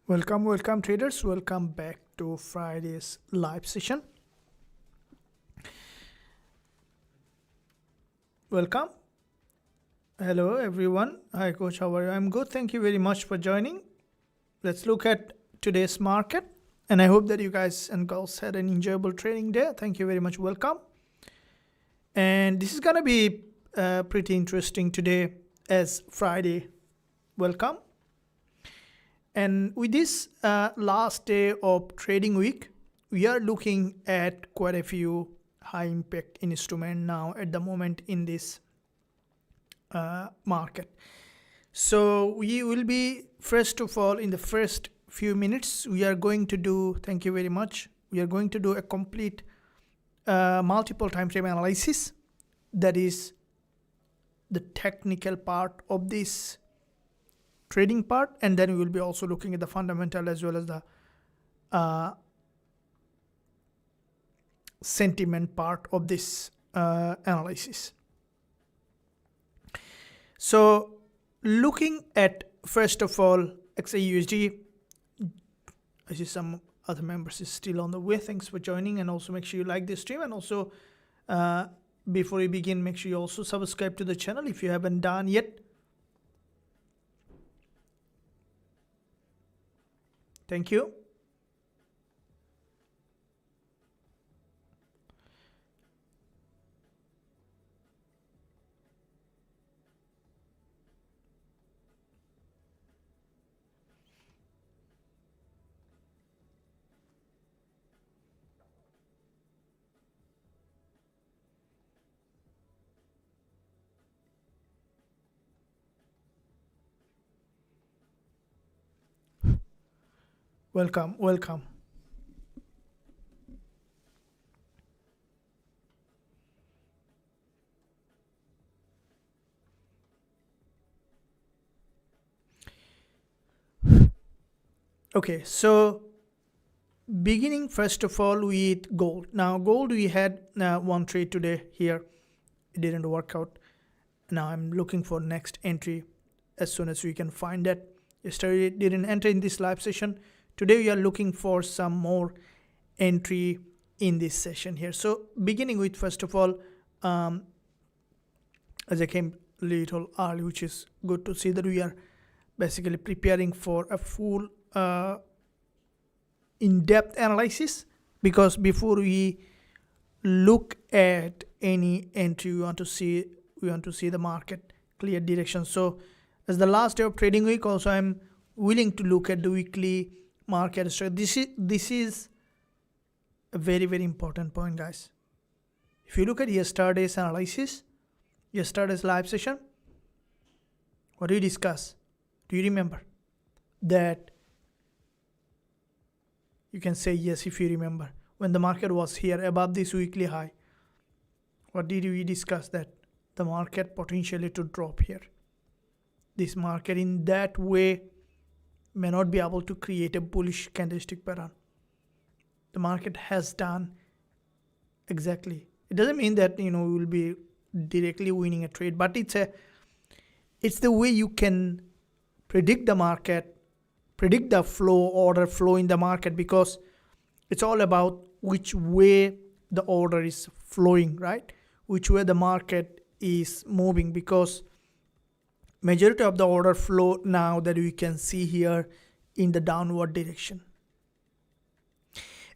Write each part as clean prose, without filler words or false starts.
Welcome traders. Welcome back to Friday's live session. Welcome. Hello everyone. Hi coach, how are you? I'm good. Thank you very much for joining. Let's look at today's market, and I hope that you guys and girls had an enjoyable trading day. Thank you very much. Welcome. And this is gonna be pretty interesting today as Friday. Welcome. And with this last day of trading week, we are looking at quite a few high impact instruments now at the moment in this market. So we will be, first of all, in the first few minutes, we are going to do, thank you very much, we are going to do a complete multiple time frame analysis. That is the technical part of this trading part, and then we will be also looking at the fundamental as well as the sentiment part of this analysis. So looking at, first of all, XAUUSD, I see some other members is still on the way. Thanks for joining, and also make sure you like this stream, and also before we begin, make sure you also subscribe to the channel if you haven't done yet. Thank you. Welcome. Okay, so beginning first of all with gold. Now gold, we had one trade today here. It didn't work out. Now I'm looking for next entry as soon as we can find that. Yesterday it didn't enter in this live session. Today we are looking for some more entry in this session here. So beginning with, first of all, as I came a little early, which is good to see that we are basically preparing for a full in-depth analysis, because before we look at any entry, we want to see the market clear direction. So as the last day of trading week, also I'm willing to look at the weekly market. So this is a very, very important point, guys. If you look at yesterday's analysis, yesterday's live session, what do we discuss? Do you remember that? You can say yes if you remember. When the market was here above this weekly high, what did we discuss? That the market potentially to drop here. This market in that way may not be able to create a bullish candlestick pattern. The market has done exactly. It doesn't mean that we will be directly winning a trade, but it's the way you can predict the market, predict the order flow in the market, because it's all about which way the order is flowing, right? Which way the market is moving, because majority of the order flow now that we can see here in the downward direction.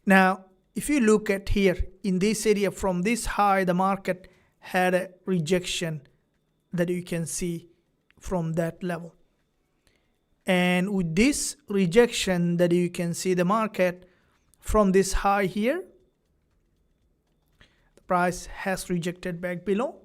Now, if you look at here in this area, from this high, the market had a rejection that you can see from that level. And with this rejection that you can see the market from this high here, the price has rejected back below.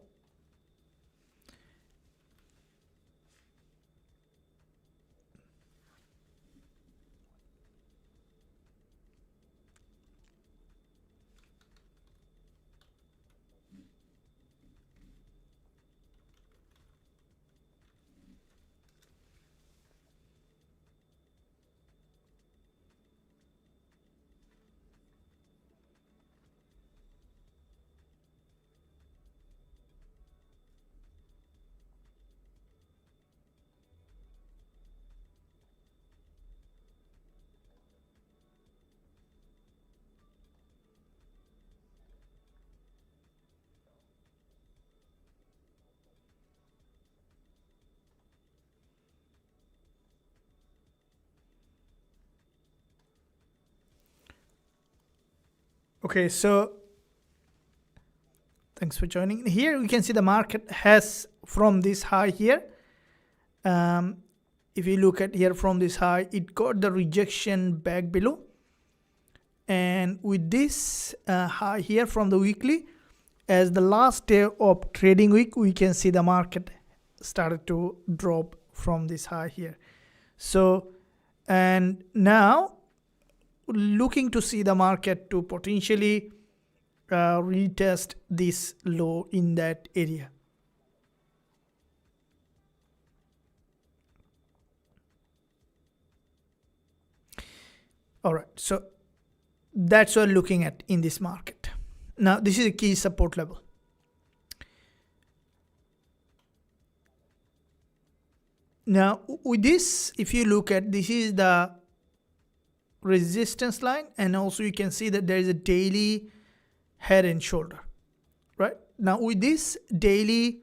Okay, so thanks for joining. Here we can see the market has from this high here. If you look at here from this high, it got the rejection back below. And with this high here from the weekly, as the last day of trading week, we can see the market started to drop from this high here. So, and now looking to see the market to potentially retest this low in that area. All right, so that's what we're looking at in this market. Now, this is a key support level. Now, with this, if you look at, this is the resistance line, and also you can see that there is a daily head and shoulder, right? Now, with this daily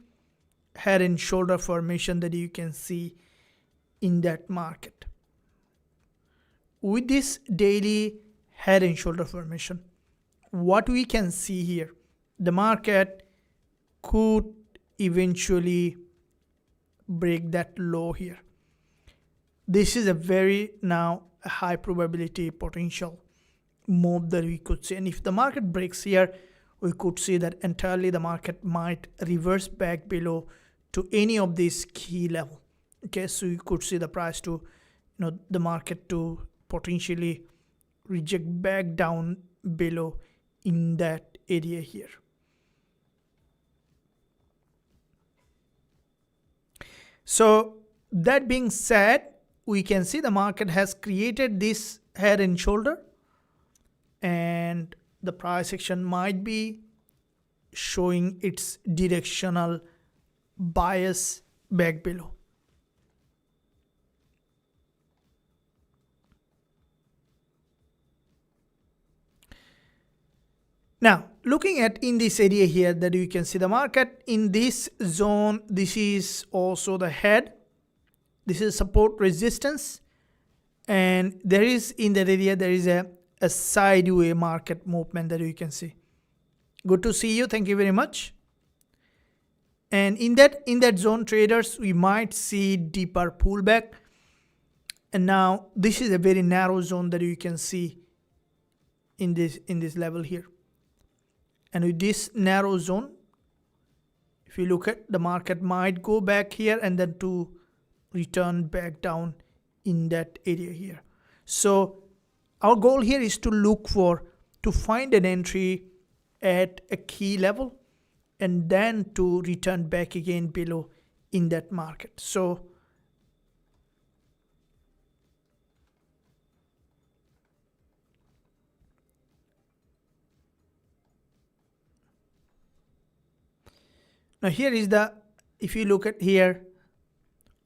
head and shoulder formation that you can see in that market, with this daily head and shoulder formation, what we can see here, the market could eventually break that low here. This is a very now a high probability potential move that we could see. And if the market breaks here, we could see that entirely the market might reverse back below to any of these key level. Okay, so you could see the price to, the market to potentially reject back down below in that area here. So that being said, we can see the market has created this head and shoulder, and the price action might be showing its directional bias back below. Now, looking at in this area here, that you can see the market in this zone, this is also the head, this is support resistance, and there is in that area, there is a sideways market movement that you can see. Good to see you. Thank you very much. And in that zone, traders, we might see deeper pullback. And now this is a very narrow zone that you can see in this level here. And with this narrow zone, if you look at, the market might go back here and then to return back down in that area here. So our goal here is to find an entry at a key level and then to return back again below in that market. So now here is the, if you look at here,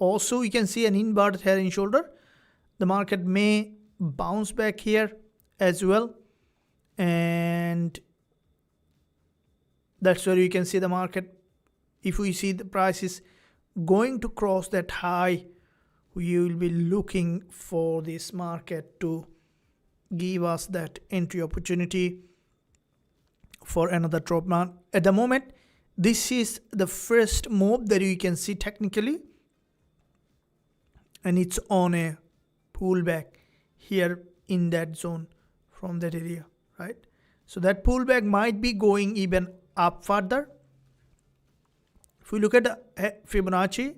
also you can see an inverted head and shoulder. The market may bounce back here as well, and that's where you can see the market. If we see the price is going to cross that high, we will be looking for this market to give us that entry opportunity for another drop. Now, at the moment, this is the first move that you can see technically, and it's on a pullback here in that zone from that area, right? So that pullback might be going even up further. If we look at the Fibonacci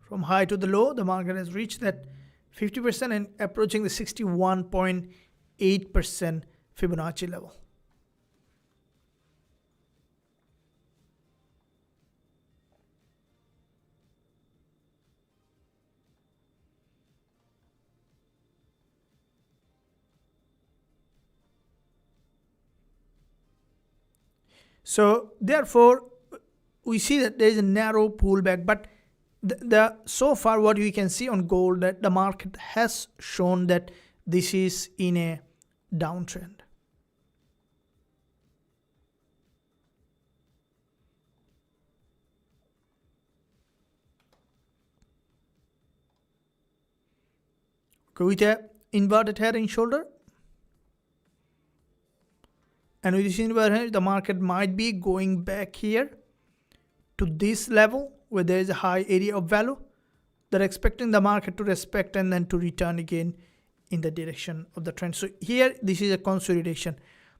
from high to the low, the market has reached that 50% and approaching the 61.8% Fibonacci level. So therefore, we see that there is a narrow pullback, but so far what we can see on gold, that the market has shown that this is in a downtrend. Okay, with a inverted head and shoulder, And with this environment, the market might be going back here to this level where there is a high area of value. They're expecting the market to respect and then to return again in the direction of the trend. So here, this is a consolidation.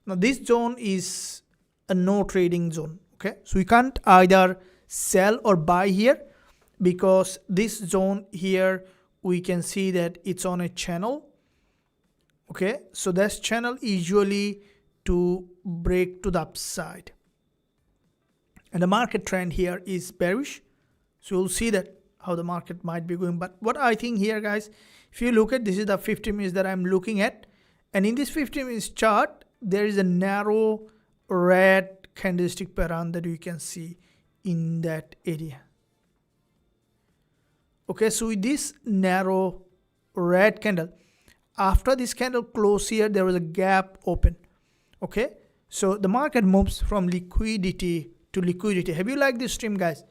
Now this zone is a no trading zone. Okay, so we can't either sell or buy here, because this zone here, we can see that it's on a channel. Okay, so this channel usually to break to the upside, and the market trend here is bearish. So you'll see that how the market might be going. But what I think here, guys, if you look at, this is the 50 minutes that I'm looking at, and in this 50 minutes chart, there is a narrow red candlestick pattern that you can see in that area. Okay, so with this narrow red candle, after this candle close here, there was a gap open. Okay, so the market moves from liquidity to liquidity. Have you liked this stream, guys?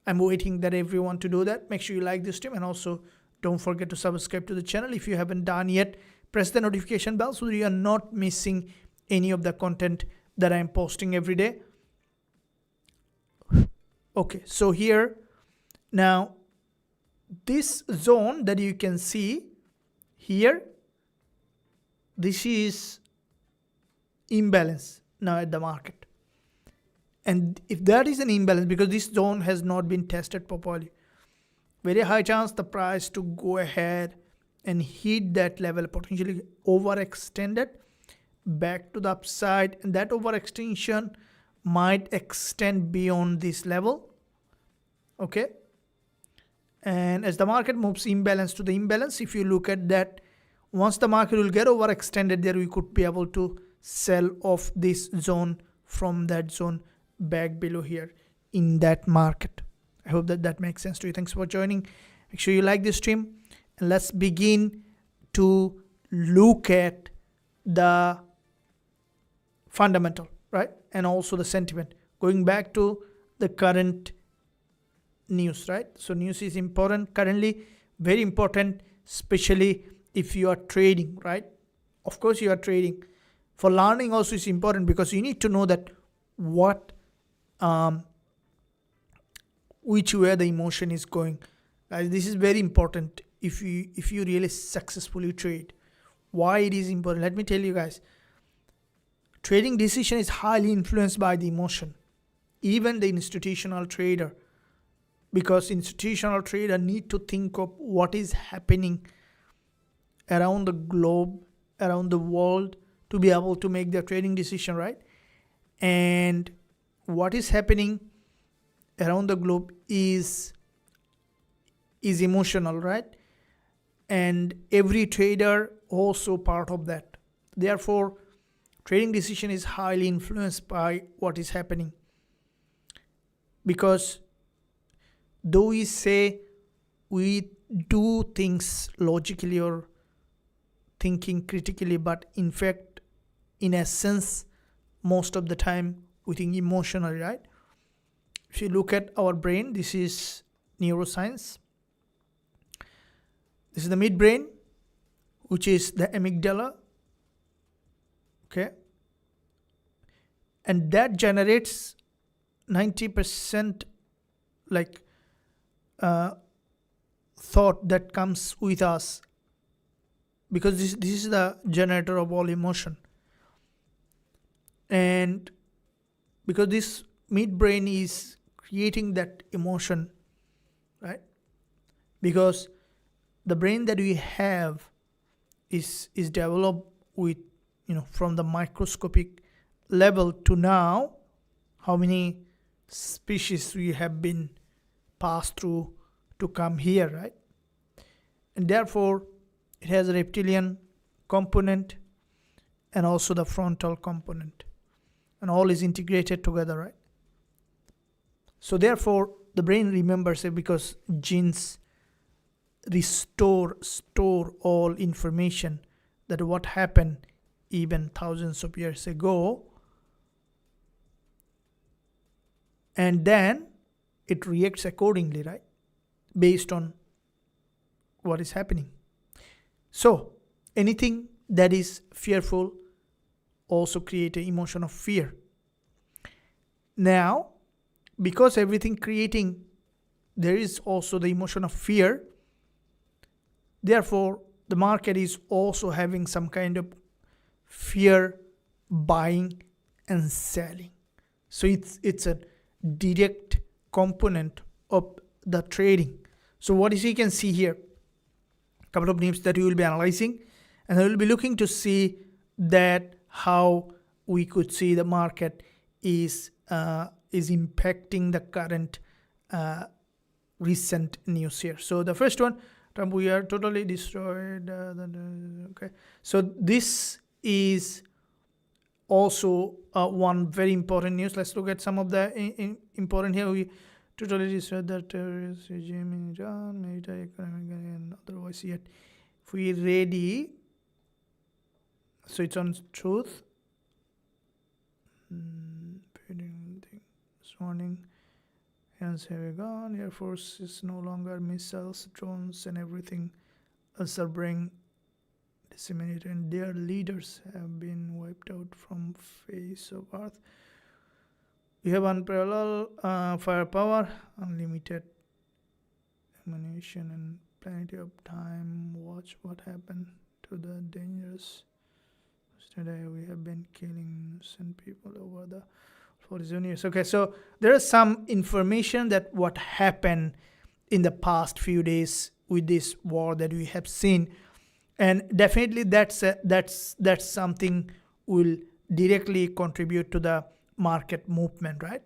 I'm waiting that everyone to do that. Make sure you like this stream, and also don't forget to subscribe to the channel if you haven't done yet. Press the notification bell so that you are not missing any of the content that I'm posting every day. Okay, so here now, this zone that you can see here, this is imbalance now at the market. And if that is an imbalance, because this zone has not been tested properly, very high chance the price to go ahead and hit that level, potentially overextended back to the upside, and that overextension might extend beyond this level. Okay, and as the market moves imbalance to the imbalance, if you look at that, once the market will get overextended there, we could be able to sell off this zone from that zone back below here in that market. I hope that that makes sense to you. Thanks for joining. Make sure you like this stream, and let's begin to look at the fundamental, right, and also the sentiment, going back to the current news, right? So news is important currently, very important, especially if you are trading, right? Of course you are trading. For learning also is important, because you need to know that what which way the emotion is going. Guys, this is very important if you really successfully trade. Why it is important? Let me tell you guys. Trading decision is highly influenced by the emotion. Even the institutional trader, because institutional trader need to think of what is happening around the globe, around the world, to be able to make their trading decision, right? And what is happening around the globe is emotional, right? And every trader also part of that. Therefore, trading decision is highly influenced by what is happening. Because though we say we do things logically or thinking critically, but in fact, in essence, most of the time we think emotionally, right? If you look at our brain, this is neuroscience. This is the midbrain, which is the amygdala. Okay. And that generates 90% like thought that comes with us, because this is the generator of all emotion. And because this midbrain is creating that emotion, right? Because the brain that we have is developed with, from the microscopic level to now, how many species we have been passed through to come here, right? And therefore, it has a reptilian component and also the frontal component, and all is integrated together, right? So therefore, the brain remembers it, because genes store all information that what happened even thousands of years ago, and then it reacts accordingly, right, based on what is happening. So anything that is fearful also create an emotion of fear. Now, because everything creating, there is also the emotion of fear. Therefore, the market is also having some kind of fear buying and selling. So it's a direct component of the trading. So what is you can see here, a couple of names that you will be analyzing, and I will be looking to see that how we could see the market is impacting the current recent news here. So the first one, Trump, we are totally destroyed. Okay, so this is also one very important news. Let's look at some of the important here. We totally destroyed the terrorist regime in Iran, military, economic, and otherwise. Yet, if we ready, so it's on truth. This morning, hands have gone. Air Force is no longer missiles, drones, and everything else are being disseminated, and their leaders have been wiped out from face of earth. We have unparalleled firepower, unlimited ammunition, and plenty of time. Watch what happened to the dangerous. Today we have been killing innocent people over the 47 years. Okay, so there is some information that what happened in the past few days with this war that we have seen, and definitely that's something will directly contribute to the market movement, right?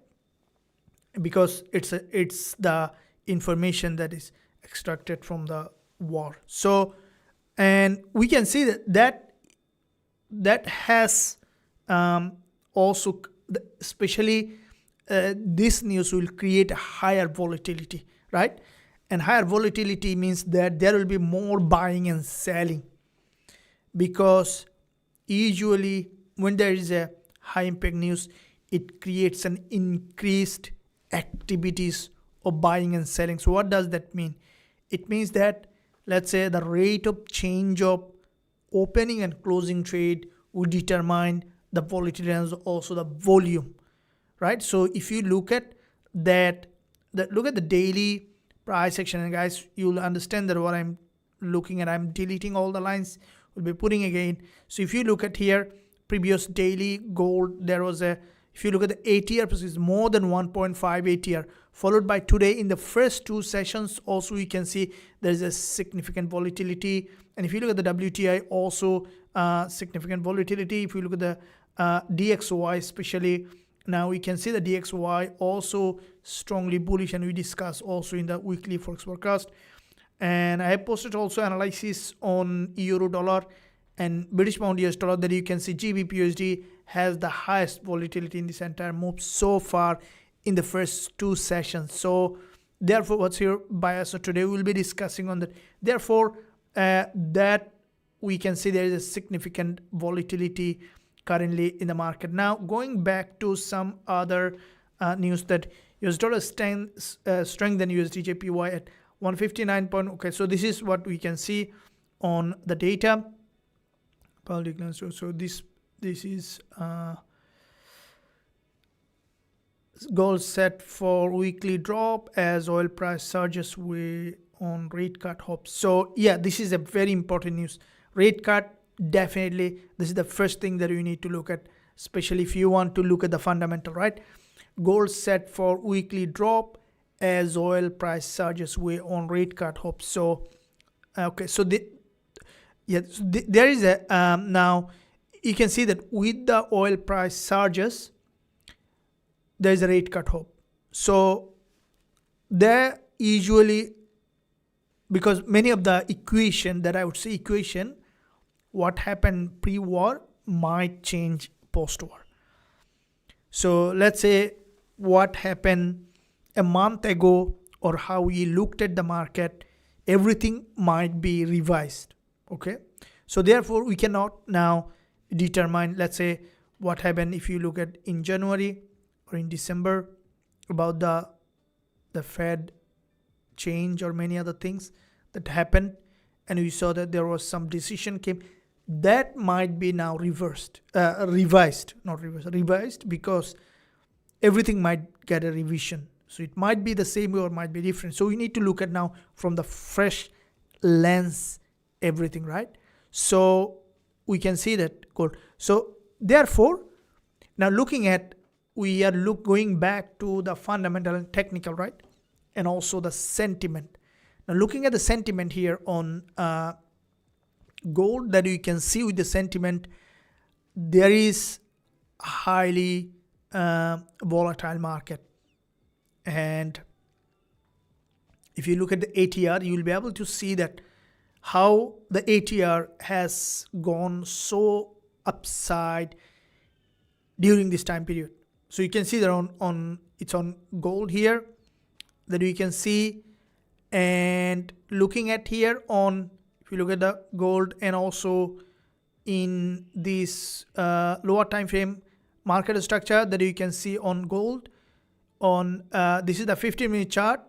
Because it's the information that is extracted from the war. So, and we can see that has also, especially this news will create a higher volatility, right? And higher volatility means that there will be more buying and selling, because usually when there is a high impact news, it creates an increased activities of buying and selling. So what does that mean? It means that, let's say, the rate of change of opening and closing trade would determine the volatility and also the volume, right? So if you look at look at the daily price action, and guys, you'll understand that what I'm looking at, I'm deleting all the lines, we'll be putting again. So if you look at here, previous daily gold, there was if you look at the ATR, is more than 1.5 ATR, followed by today in the first two sessions, also you can see there's a significant volatility. And if you look at the WTI, also significant volatility. If you look at the DXY especially, now we can see the DXY also strongly bullish, and we discuss also in the weekly Forex forecast. And I have posted also analysis on euro dollar and British pound US dollar, that you can see GBP USD has the highest volatility in this entire move so far in the first two sessions. So therefore, what's your bias? So today we'll be discussing on that. Therefore, that we can see there is a significant volatility currently in the market. Now, going back to some other news, that US dollar strengthened USD JPY at 159 point. Okay, so this is what we can see on the data. So this is goal set for weekly drop as oil price surges way on rate cut hopes. So yeah, this is a very important news. Rate cut, definitely this is the first thing that you need to look at, especially if you want to look at the fundamental, right? Goal set for weekly drop as oil price surges way on rate cut hopes. So okay, so there is a now you can see that with the oil price surges, there is a rate cut hope. So there usually, because many of the equation that I would say what happened pre-war might change post-war. So let's say what happened a month ago, or how we looked at the market, everything might be revised. Okay, so therefore we cannot now determine, let's say, what happened if you look at in January or in December about the Fed change or many other things that happened, and we saw that there was some decision came. that might be now revised, because everything might get a revision. So it might be the same way or might be different. So we need to look at now from the fresh lens everything, right? So we can see that gold. So therefore, now looking at, we are going back to the fundamental and technical, right? And also the sentiment. Now looking at the sentiment here on gold, that you can see with the sentiment, there is highly volatile market. And if you look at the ATR, you will be able to see that how the ATR has gone so upside during this time period. So you can see that it's on gold here, that we can see. And looking at here on, if you look at the gold, and also in this lower time frame market structure, that you can see on gold on this is the 15-minute chart,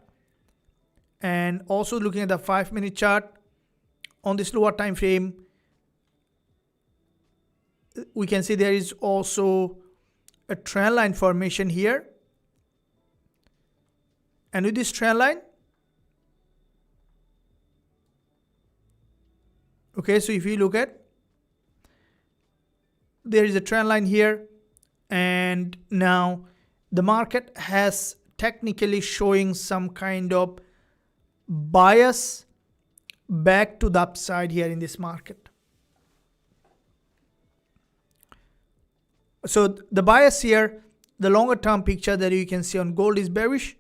and also looking at the 5-minute chart on this lower time frame, we can see there is also a trend line formation here. And with this trend line, okay, so if you look at, there is a trend line here, and now the market has technically showing some kind of bias back to the upside here in this market. So the bias here, the longer term picture that you can see on gold is bearish,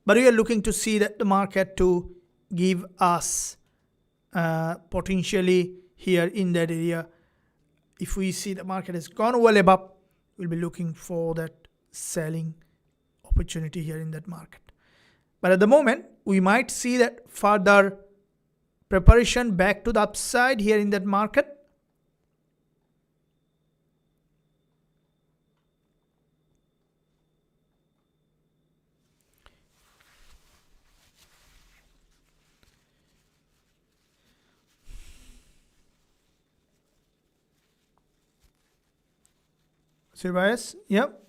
but we are looking to see that the market to give us potentially here in that area. If we see the market has gone well above, we'll be looking for that selling opportunity here in that market. But at the moment, we might see that further preparation back to the upside here in that market. See bias? Yep.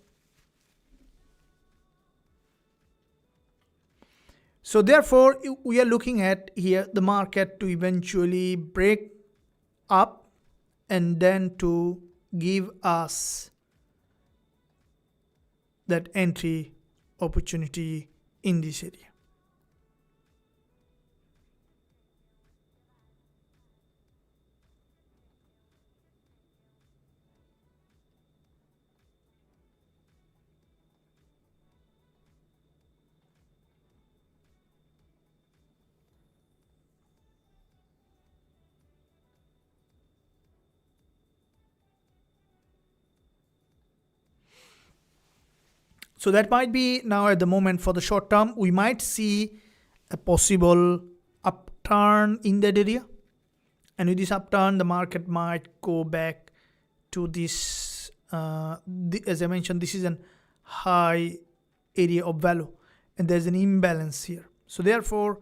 So therefore, we are looking at here the market to eventually break up and then to give us that entry opportunity in this area. So that might be now at the moment for the short term. We might see a possible upturn in that area. And with this upturn, the market might go back to this, as I mentioned, this is an high area of value. And there's an imbalance here. So therefore,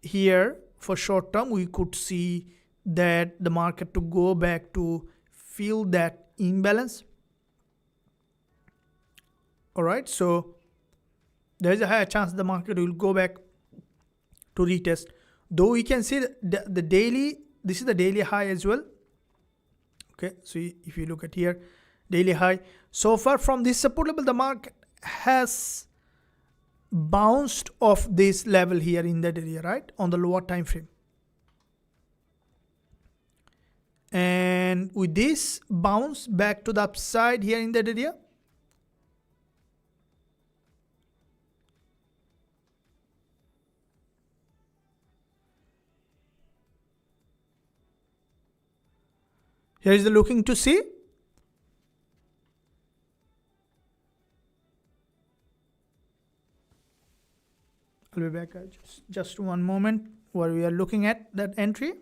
here for short term, we could see that the market to go back to fill that imbalance. All right, so there is a higher chance the market will go back to retest. Though we can see the daily, this is the daily high as well. Okay, so if you look at here, daily high. So far from this support level, the market has bounced off this level here in that area, right, on the lower time frame. And with this bounce back to the upside here in that area, here is the looking to see. I'll be back just one moment where we are looking at that entry.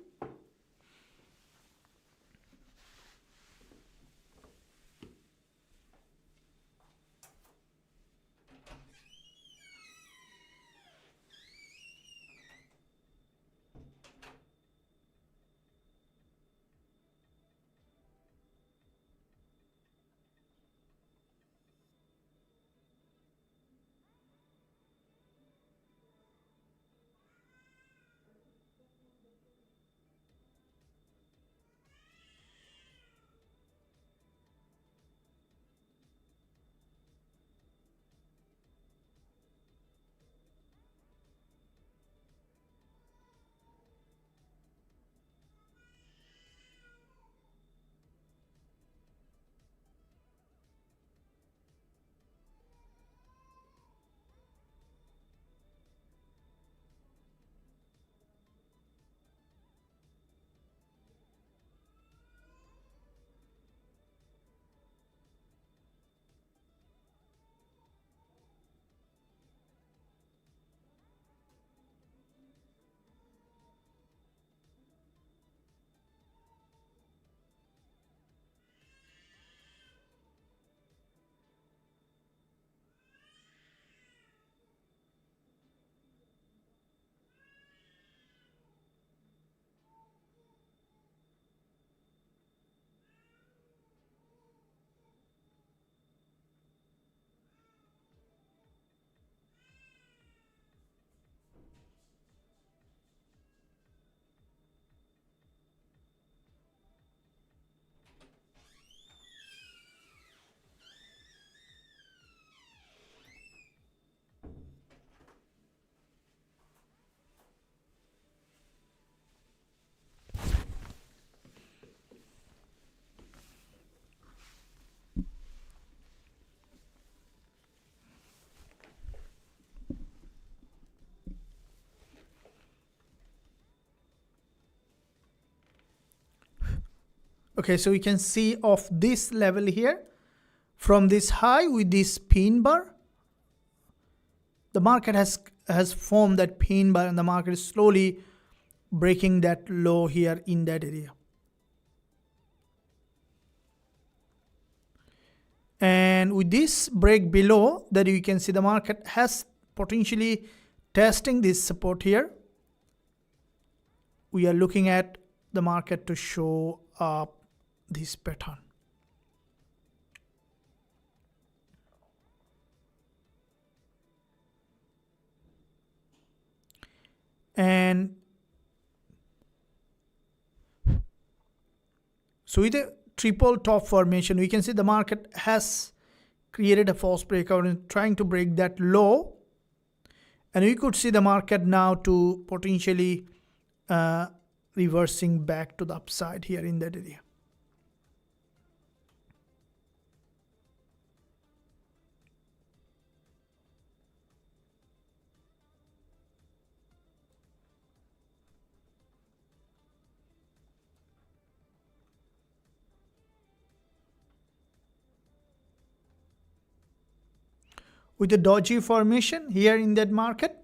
Okay, so we can see of this level here, from this high with this pin bar, the market has formed that pin bar, and the market is slowly breaking that low here in that area. And with this break below that, you can see the market has potentially testing this support here. We are looking at the market to show up this pattern. And so with a triple top formation, we can see the market has created a false breakout and trying to break that low. And we could see the market now to potentially reversing back to the upside here in that area. With the doji formation here in that market,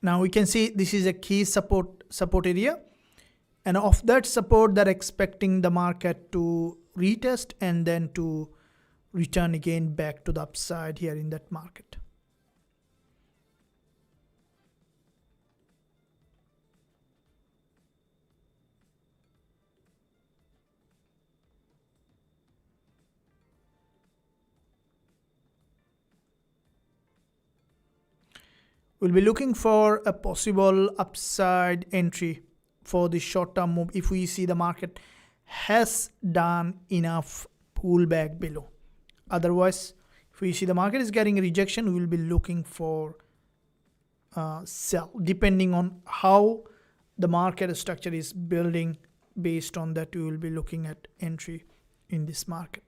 now we can see this is a key support area, and of that support they're expecting the market to retest and then to return again back to the upside here in that market. We'll be looking for a possible upside entry for the short-term move if we see the market has done enough pullback below. Otherwise, if we see the market is getting a rejection, we will be looking for sell, depending on how the market structure is building. Based on that, we will be looking at entry in this market.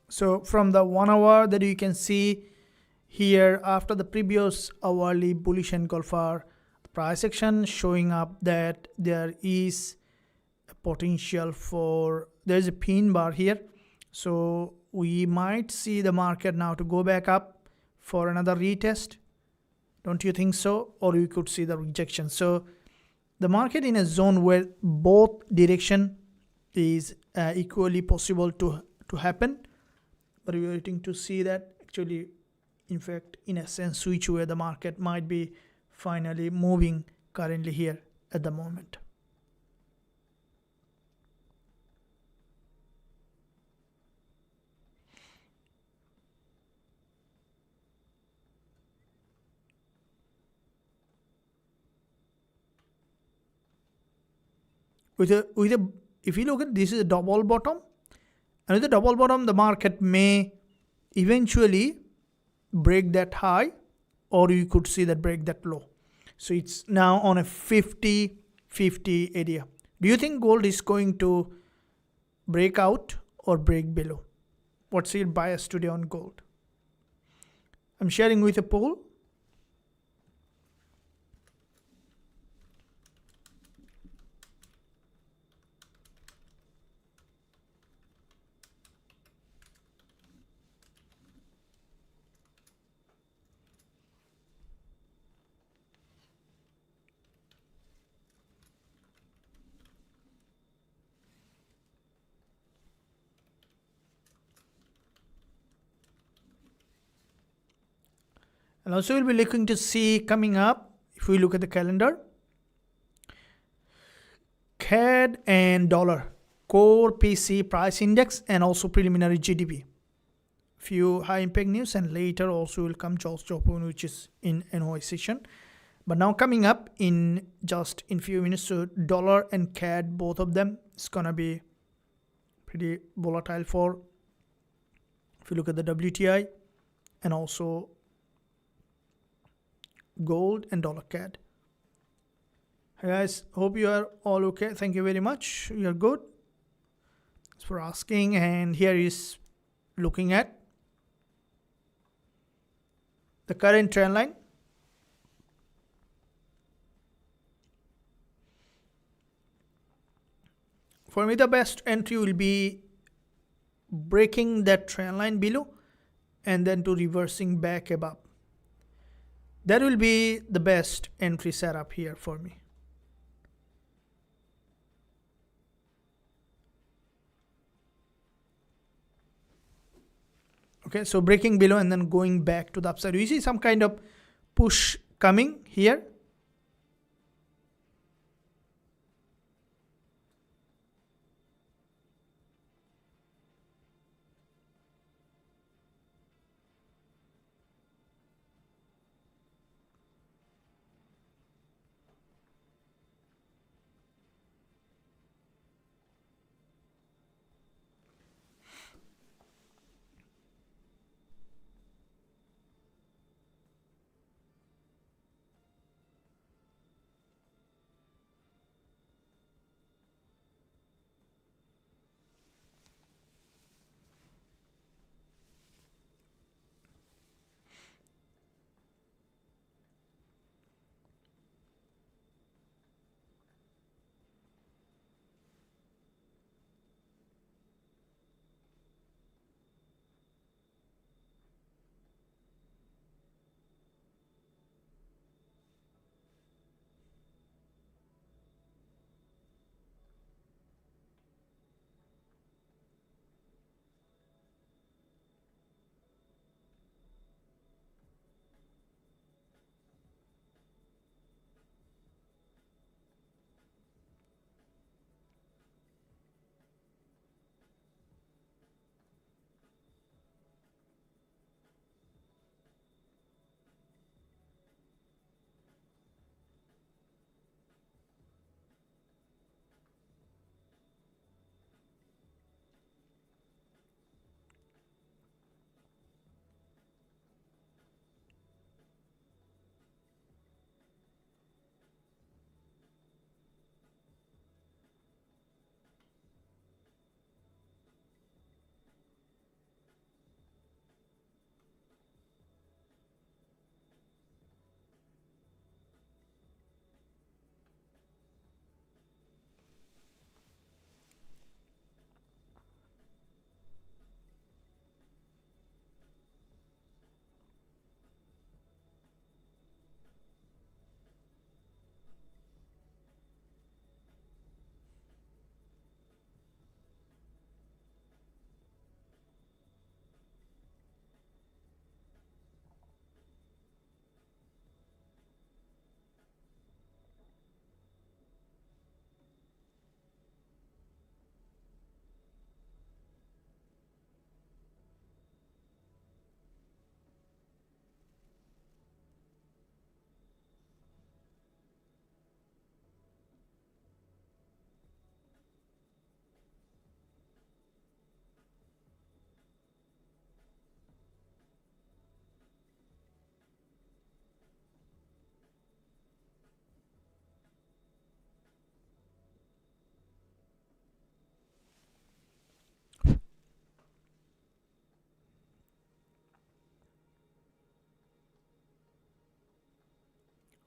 So from the 1 hour that you can see here, after the previous hourly bullish engulfer price action showing up that there is a potential for, there is a pin bar here. So we might see the market now to go back up for another retest. Don't you think so? Or we could see the rejection. So the market in a zone where both direction is equally possible to happen, but we're waiting to see that actually, in fact, in a sense, which way the market might be finally moving currently here at the moment. If you look at this is a double bottom, and with the double bottom, the market may eventually break that high, or you could see that break that low. So it's now on a 50-50 area. Do you think gold is going to break out or break below? What's your bias today on gold? I'm sharing with a poll. And also we'll be looking to see coming up, if we look at the calendar, CAD and dollar, core PC price index, and also preliminary GDP. Few high impact news, and later also will come Charles Chopin, which is in NOI session. But now coming up in just in few minutes, so dollar and CAD, both of them, it's gonna be pretty volatile for, if you look at the WTI and also gold and dollar CAD. Hey guys, hope you are all okay. Thank you very much. You are good. Thanks for asking. And here is looking at the current trend line. For me, the best entry will be breaking that trend line below and then to reversing back above. That will be the best entry setup here for me. Okay, so breaking below and then going back to the upside. We see some kind of push coming here.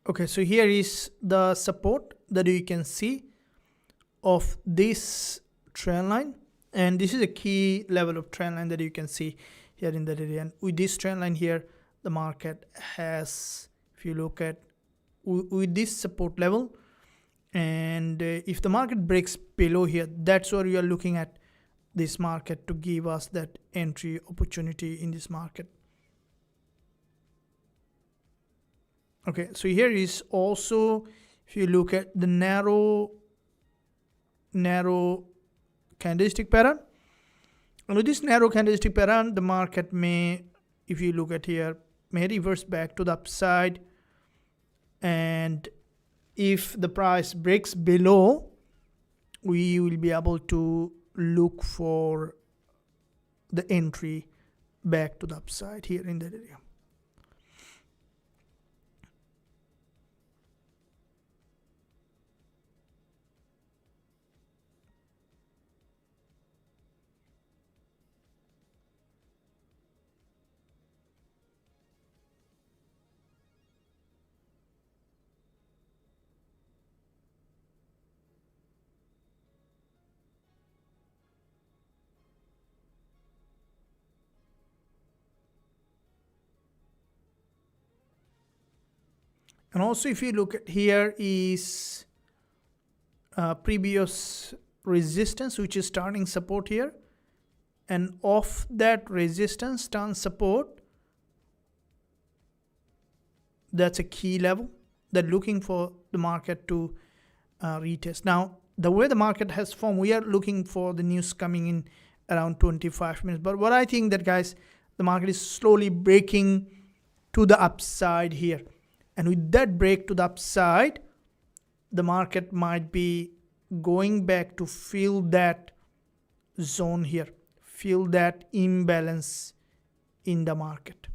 Okay, so here is the support that you can see of this trend line, and this is a key level of trend line that you can see here in that area. And with this trend line here, the market has, if you look at with this support level, and if the market breaks below here, that's where you are looking at this market to give us that entry opportunity in this market. Okay, so here is also, if you look at the narrow candlestick pattern, and with this narrow candlestick pattern, the market may, if you look at here, may reverse back to the upside, and if the price breaks below, we will be able to look for the entry back to the upside here in that area. And also, if you look at here is previous resistance, which is turning support here, and off that resistance turn support, that's a key level that looking for the market to retest. Now, the way the market has formed, we are looking for the news coming in around 25 minutes. But what I think that, guys, the market is slowly breaking to the upside here. And with that break to the upside, the market might be going back to fill that zone here, fill that imbalance in the market.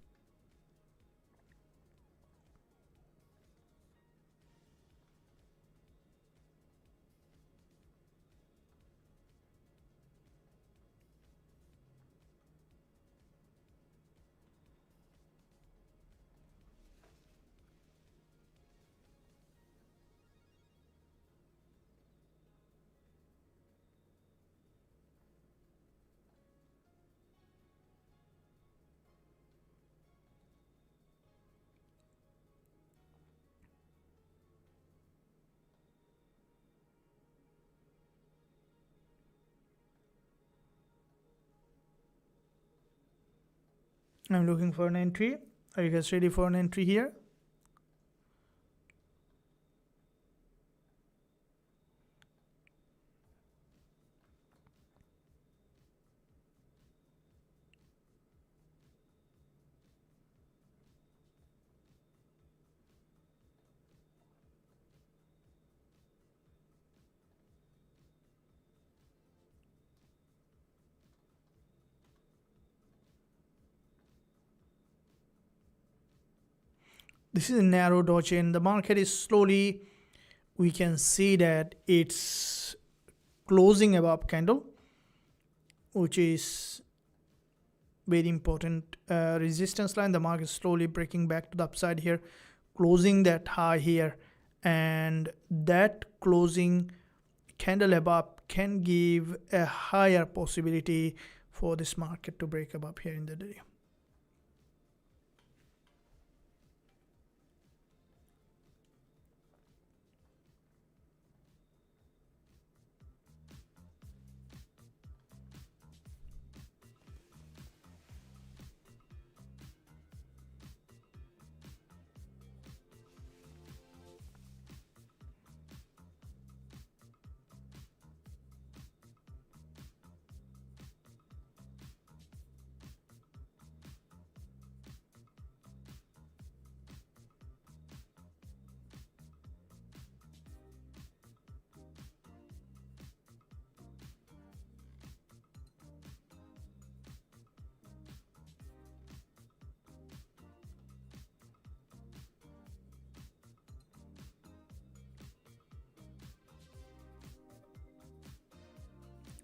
I'm looking for an entry. Are you guys ready for an entry here? This is a narrow doji, and the market is slowly, we can see that it's closing above candle, which is very important resistance line. The market is slowly breaking back to the upside here, closing that high here, and that closing candle above can give a higher possibility for this market to break above here in the day.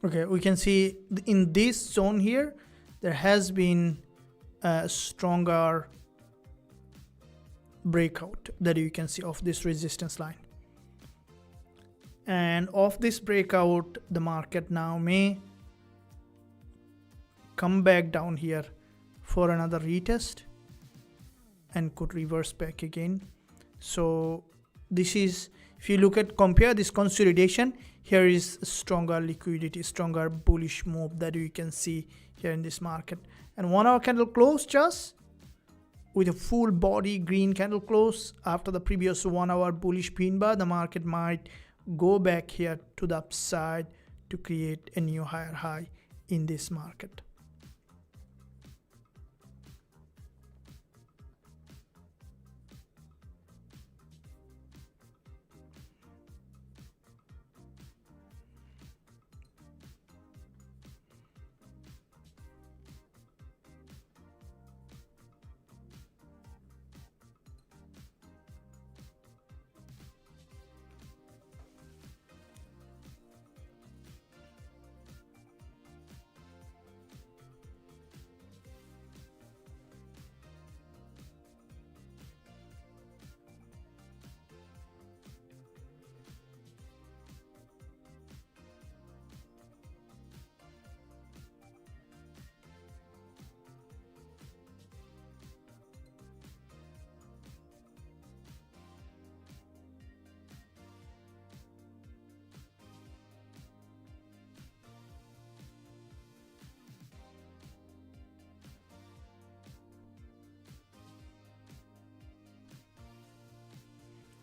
Okay, we can see in this zone here, there has been a stronger breakout that you can see of this resistance line. And of this breakout, the market now may come back down here for another retest and could reverse back again. So this is, if you look at, compare this consolidation, here is stronger liquidity, stronger bullish move that you can see here in this market. And 1 hour candle close just with a full body green candle close after the previous 1 hour bullish pin bar, the market might go back here to the upside to create a new higher high in this market.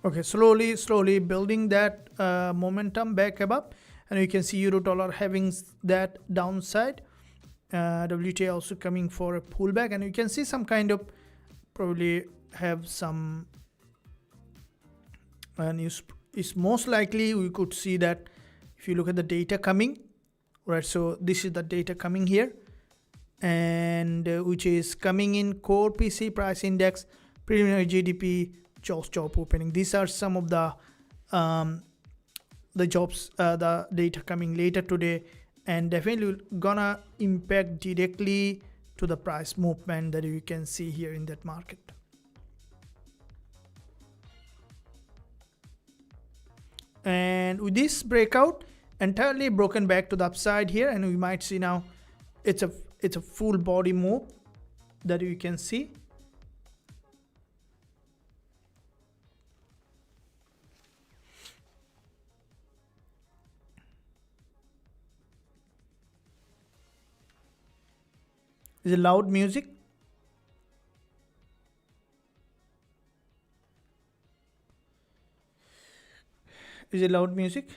Okay, slowly building that momentum back above, and you can see euro dollar having that downside, WTA also coming for a pullback, and you can see some kind of probably have some news. Is most likely we could see that if you look at the data coming, right? So this is the data coming here, and which is coming in core PC price index, preliminary GDP, jobs, job opening. These are some of the jobs, the data coming later today, and definitely gonna impact directly to the price movement that you can see here in that market. And with this breakout entirely broken back to the upside here, and we might see now it's a full body move that you can see. Is it loud music? Is it loud music?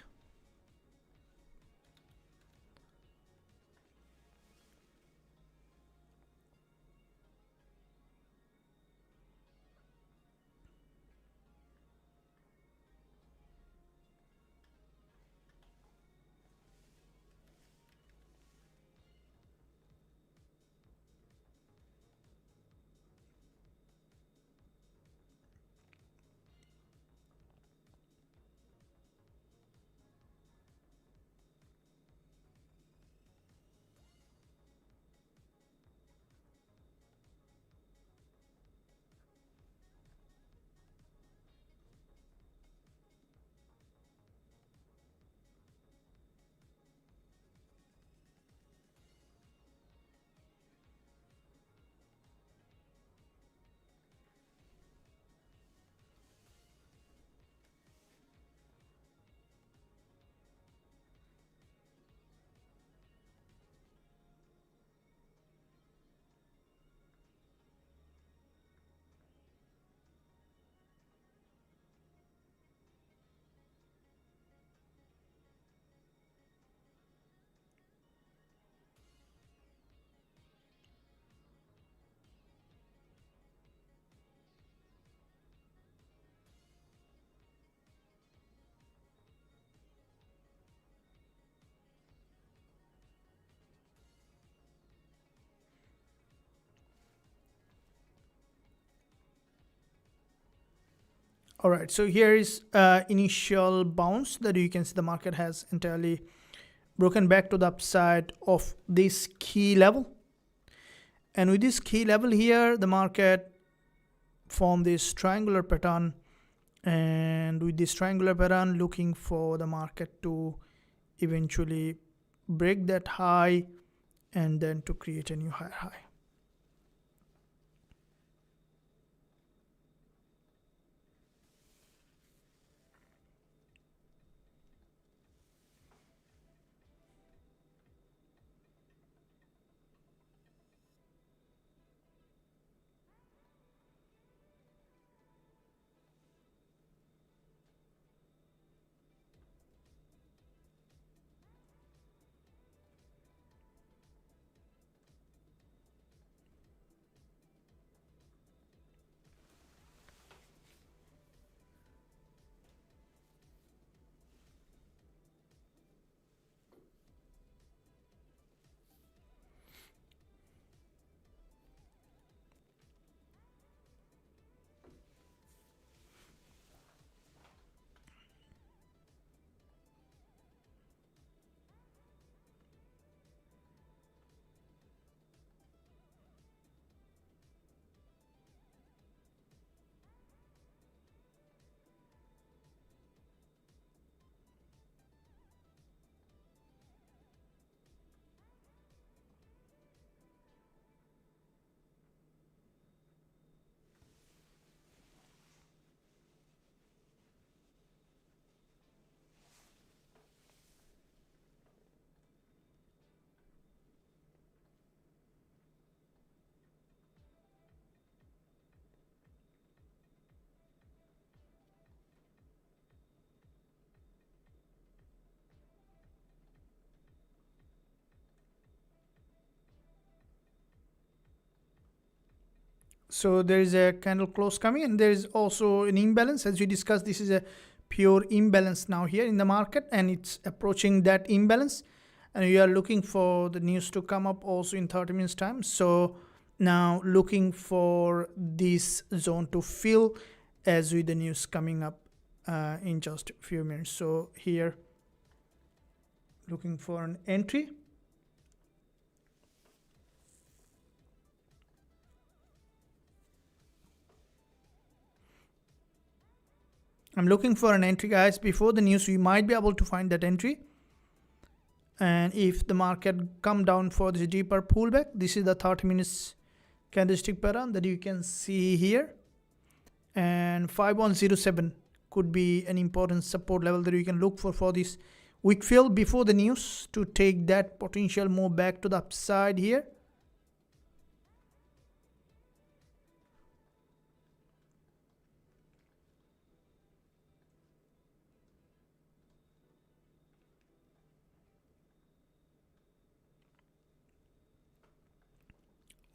All right, so here is initial bounce that you can see the market has entirely broken back to the upside of this key level. And with this key level here, the market form this triangular pattern, and with this triangular pattern looking for the market to eventually break that high and then to create a new higher high. So there is a candle close coming, and there is also an imbalance. As we discussed, this is a pure imbalance now here in the market, and it's approaching that imbalance, and we are looking for the news to come up also in 30 minutes time. So now looking for this zone to fill as with the news coming up in just a few minutes. So here looking for an entry. I'm looking for an entry, guys. Before the news, we might be able to find that entry. And if the market come down for this deeper pullback, this is the 30 minutes candlestick pattern that you can see here. And 5107 could be an important support level that you can look for this wick fill before the news to take that potential move back to the upside here.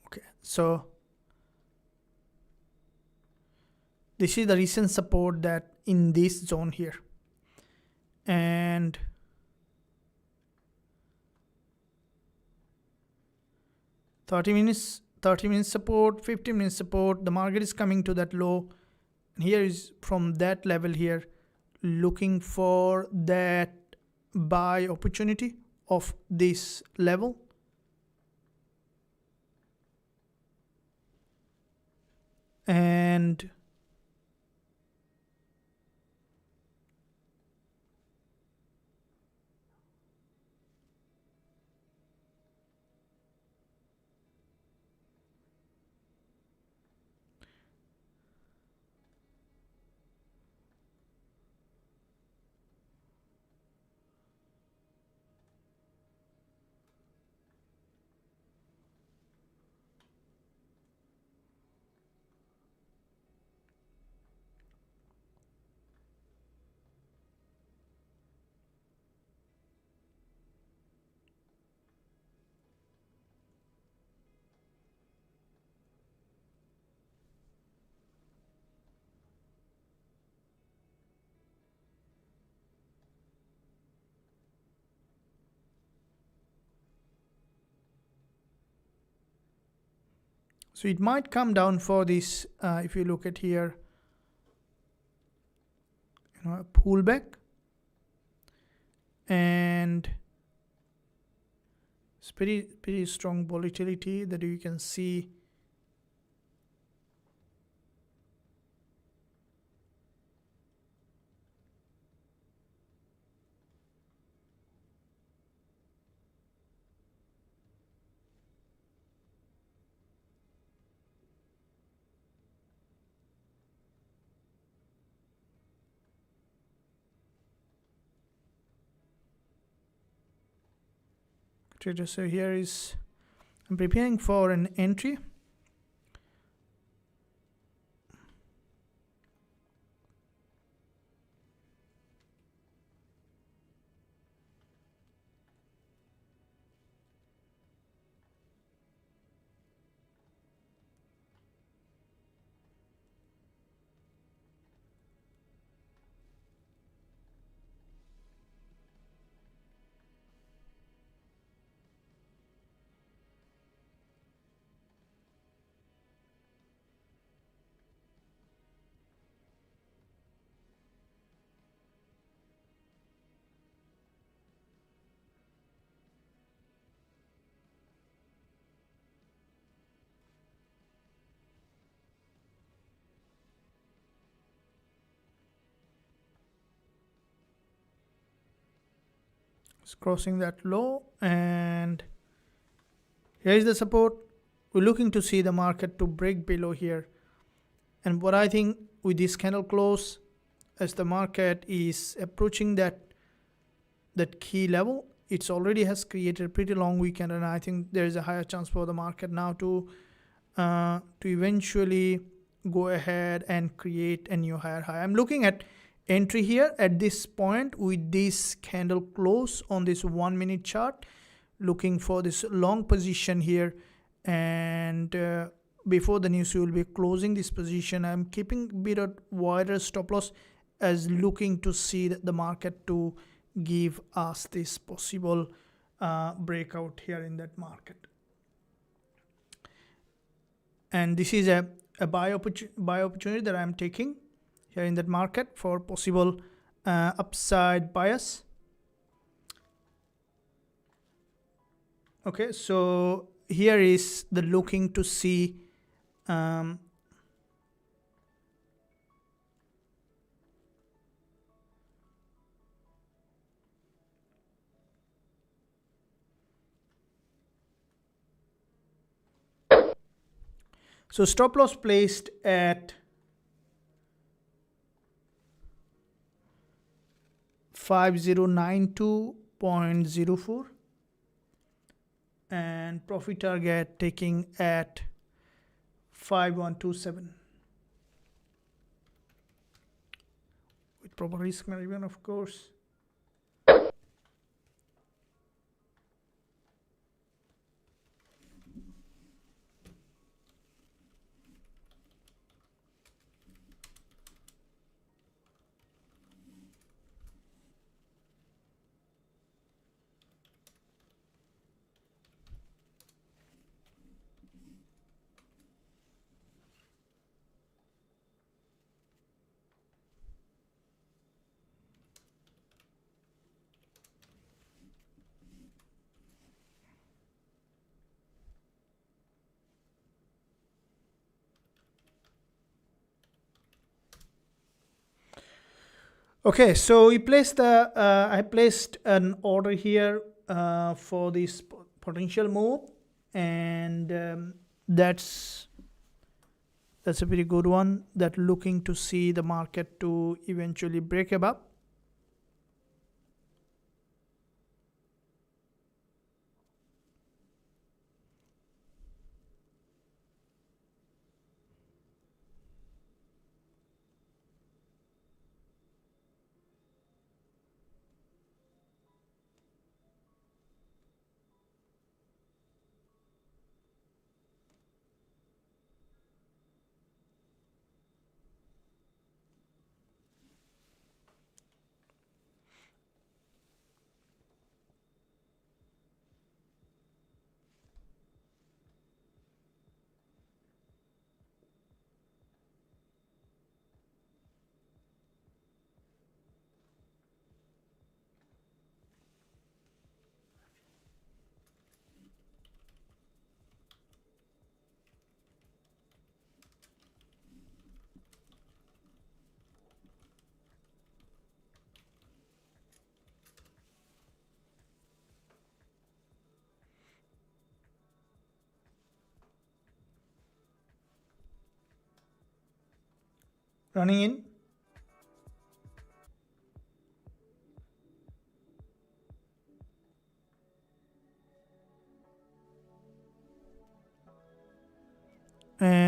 Okay, so this is the recent support that in this zone here, and thirty minutes support, 15 minutes support. The market is coming to that low, and here is from that level here looking for that buy opportunity of this level. And so it might come down for this, if you look at here, a pullback, and it's pretty strong volatility that you can see trader. So here is, I'm preparing for an entry. It's crossing that low, and here is the support. We're looking to see the market to break below here. And what I think with this candle close, as the market is approaching that key level, it's already has created a pretty long weekend, and I think there is a higher chance for the market now to eventually go ahead and create a new higher high. I'm looking at entry here at this point with this candle close on this 1 minute chart, looking for this long position here, and before the news we will be closing this position. I'm keeping a bit of wider stop loss as looking to see the market to give us this possible breakout here in that market. And this is a buy opportunity that I'm taking here in that market for possible upside bias. Okay, so here is the looking to see so stop loss placed at 5092.04 and profit target taking at 5127 with proper risk management, of course. Okay, so we placed I placed an order here for this potential move, and that's a pretty good one. That looking to see the market to eventually break above. Running in.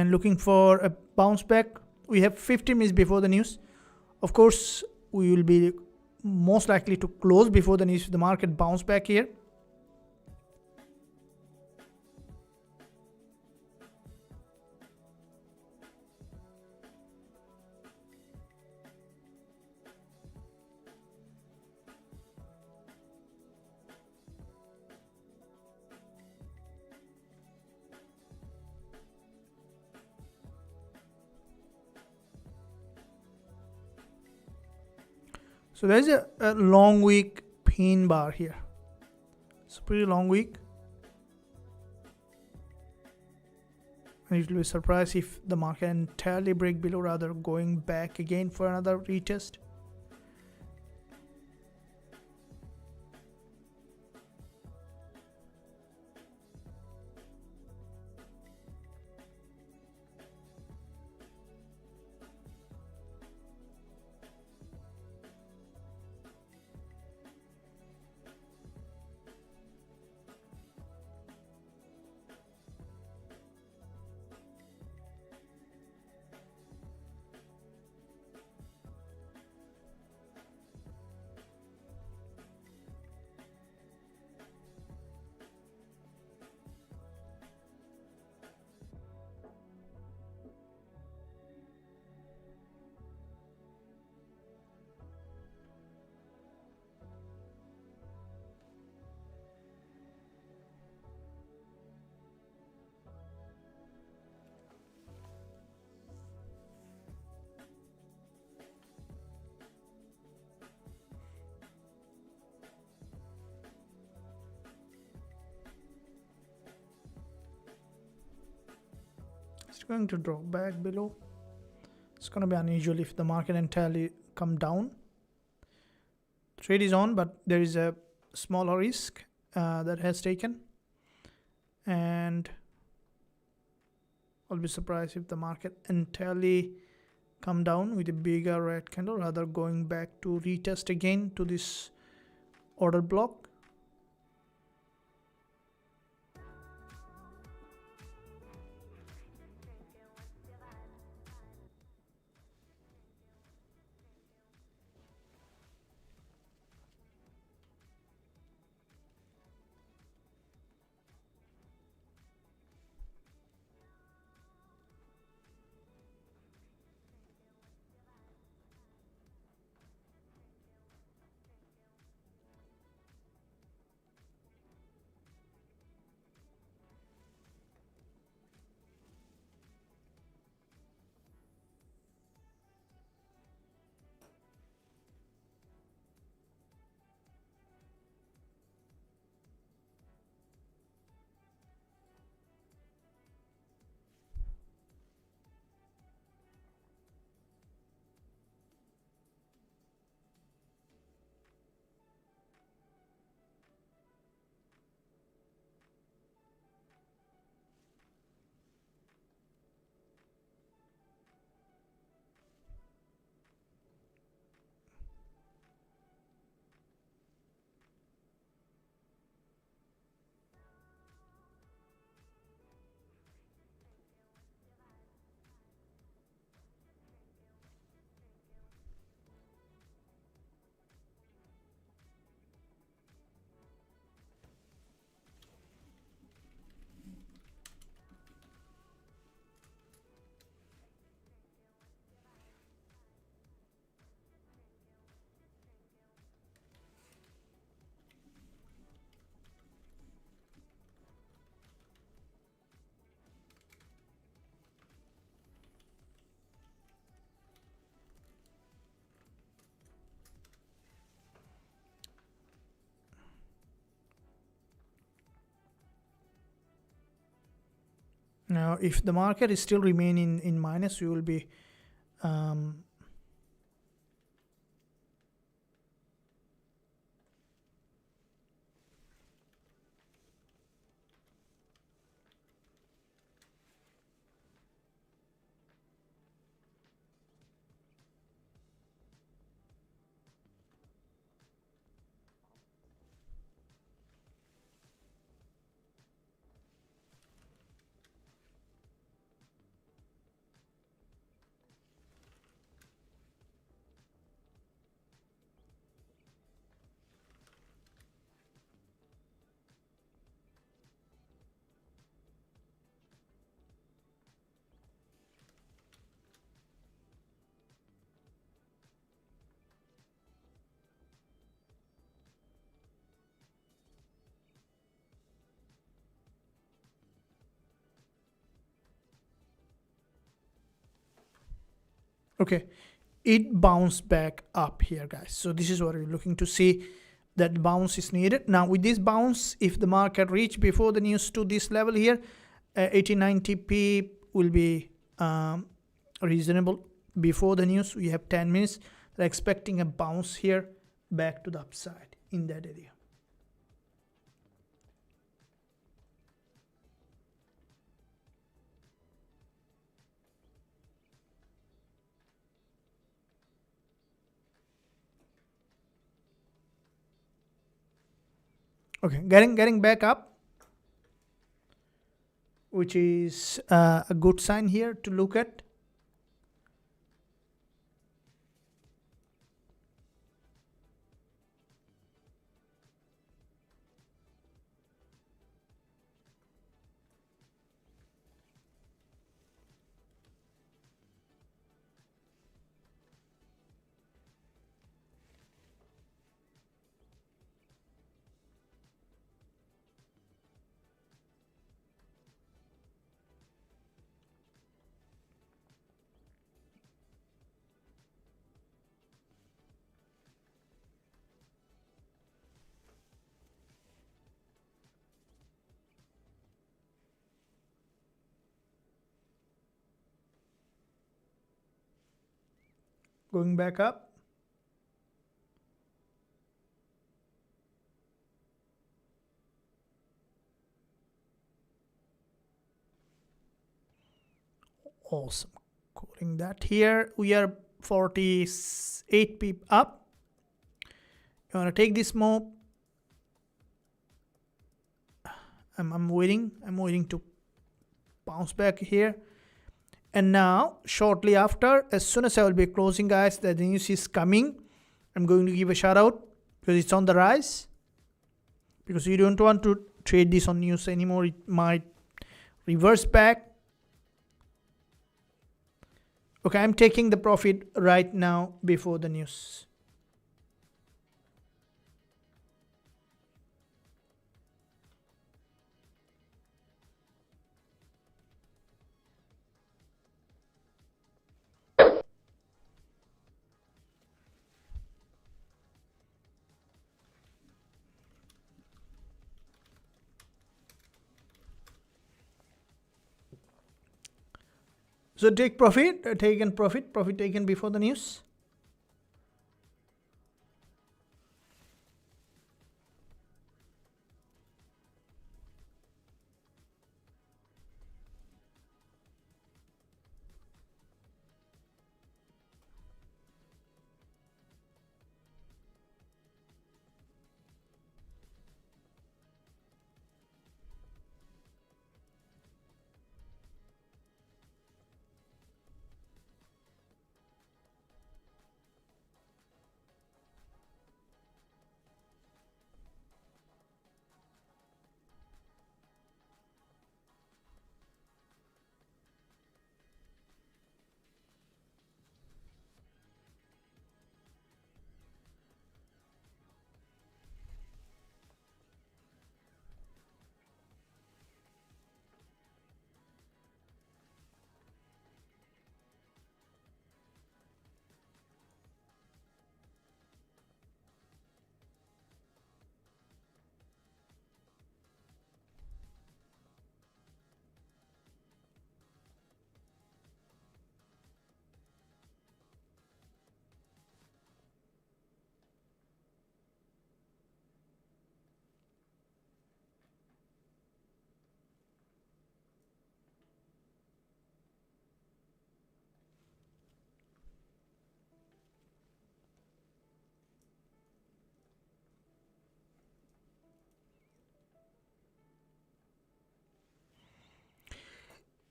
and looking for a bounce back. We have 50 minutes before the news. Of course, we will be most likely to close before the news if the market bounce back here. So there's a long week pin bar here. It's a pretty long week. And it will be surprised if the market entirely break below, rather going back again for another retest. It's going to drop back below. It's going to be unusual if the market entirely come down. Trade is on, but there is a smaller risk that has taken, and I'll be surprised if the market entirely come down with a bigger red candle, rather going back to retest again to this order block. Now, if the market is still remaining in minus, we will be Okay, it bounced back up here, guys. So this is what we're looking to see, that bounce is needed. Now with this bounce, if the market reach before the news to this level here, 80-90p will be reasonable. Before the news, we have 10 minutes. They're expecting a bounce here back to the upside in that area. Okay, getting back up, which is a good sign here to look at. Going back up. Awesome. Calling that here. We are 48 pip up. You want to take this move. I'm waiting. I'm waiting to bounce back here. And now, shortly after, as soon as I will be closing, guys, the news is coming. I'm going to give a shout out because it's on the rise. Because you don't want to trade this on news anymore. It might reverse back. Okay, I'm taking the profit right now before the news. So take profit, profit taken before the news.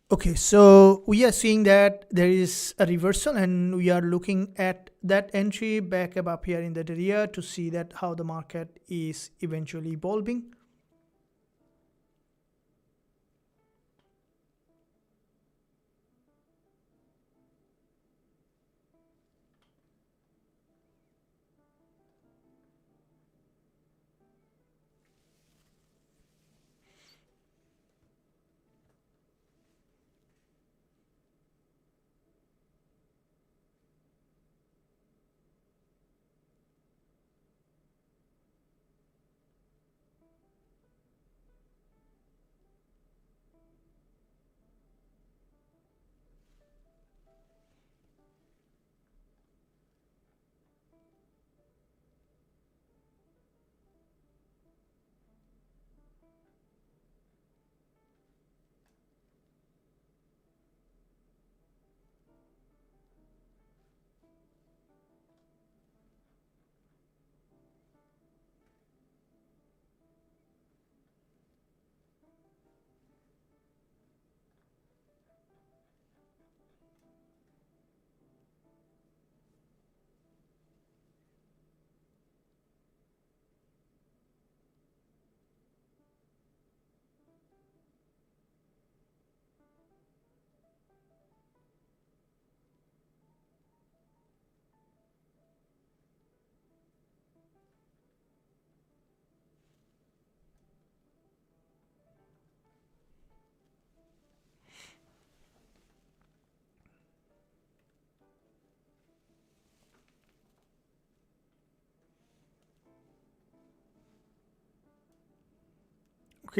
Okay, so we are seeing that there is a reversal and we are looking at that entry back up here in that area to see that how the market is eventually evolving.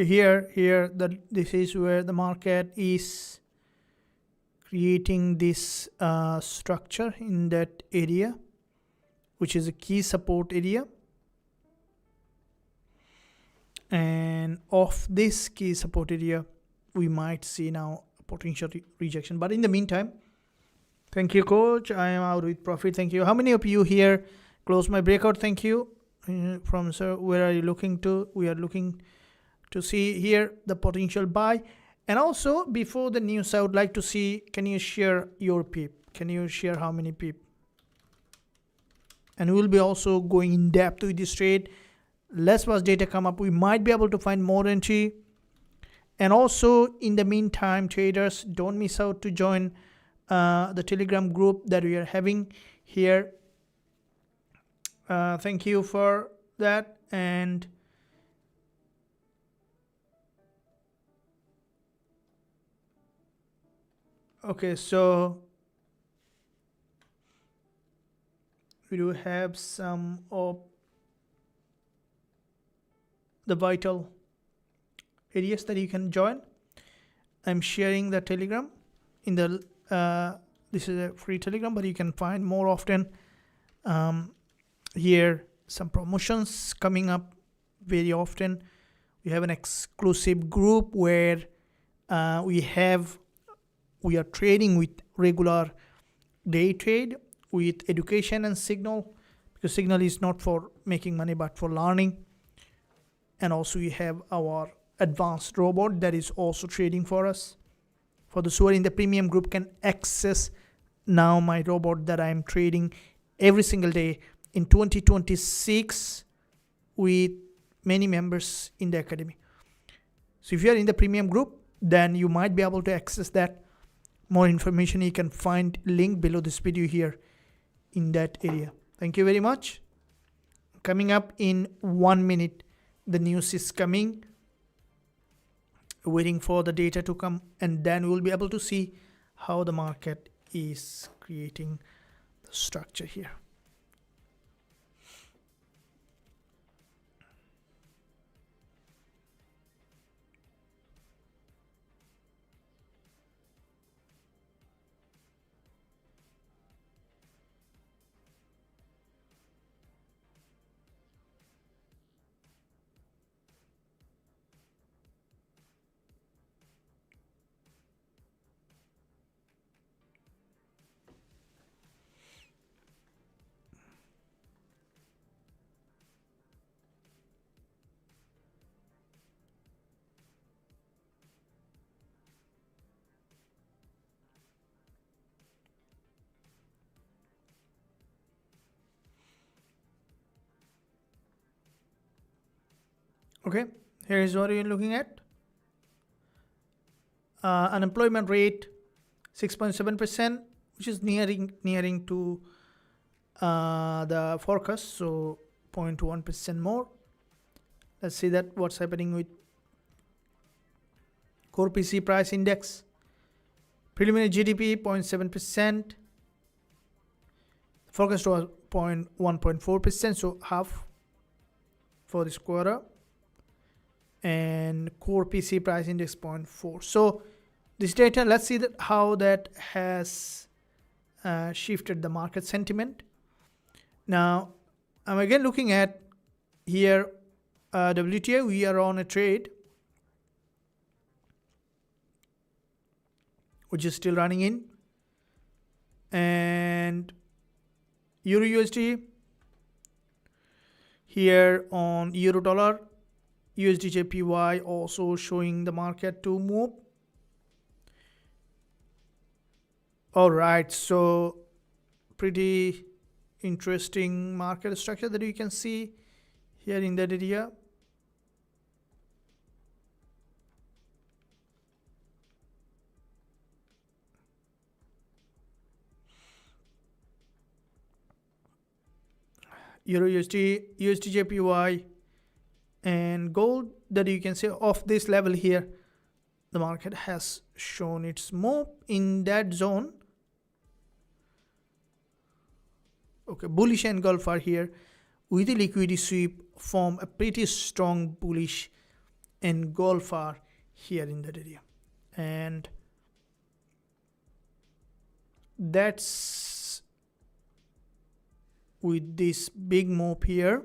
Okay, this is where the market is creating this structure in that area, which is a key support area. And off this key support area, we might see now a potential rejection. But in the meantime, thank you, coach. I am out with profit. Thank you. How many of you here close my breakout? Thank you. From sir, where are you looking to? We are looking to see here the potential buy. And also, before the news, I would like to see, can you share your PIP? Can you share how many PIP? And we'll be also going in depth with this trade. Less was data come up, we might be able to find more entry. And also, in the meantime, traders, don't miss out to join the Telegram group that we are having here. Thank you for that. And okay, so we do have some of the vital areas that you can join. I'm sharing the Telegram in the this is a free Telegram, but you can find more often here some promotions coming up very often. We have an exclusive group where we are trading with regular day trade with education and Signal, because Signal is not for making money but for learning. And also we have our advanced robot that is also trading for us. For those who are in the premium group can access now my robot that I'm trading every single day in 2026 with many members in the academy. So if you are in the premium group, then you might be able to access that. More information you can find link below this video here in that area. Thank you very much. Coming up in 1 minute, the news is coming. Waiting for the data to come, and then we'll be able to see how the market is creating the structure here. Okay, here is what you're looking at. Unemployment rate 6.7%, which is nearing to the forecast, so 0.1% more. Let's see that what's happening with core PC price index. Preliminary GDP 0.7%. Forecast was 1.4%, so half for this quarter. And core PC price index 0.4. So this data, let's see that how that has shifted the market sentiment. Now I'm again looking at here WTI. We are on a trade which is still running in, and Euro USD here on Euro dollar. USD JPY also showing the market to move. All right, so pretty interesting market structure that you can see here in that area. Euro USD, USD JPY, and gold that you can see off this level here. The market has shown its move in that zone. Okay, bullish engulfer here with the liquidity sweep form a pretty strong bullish engulf are here in that area, and that's with this big move here.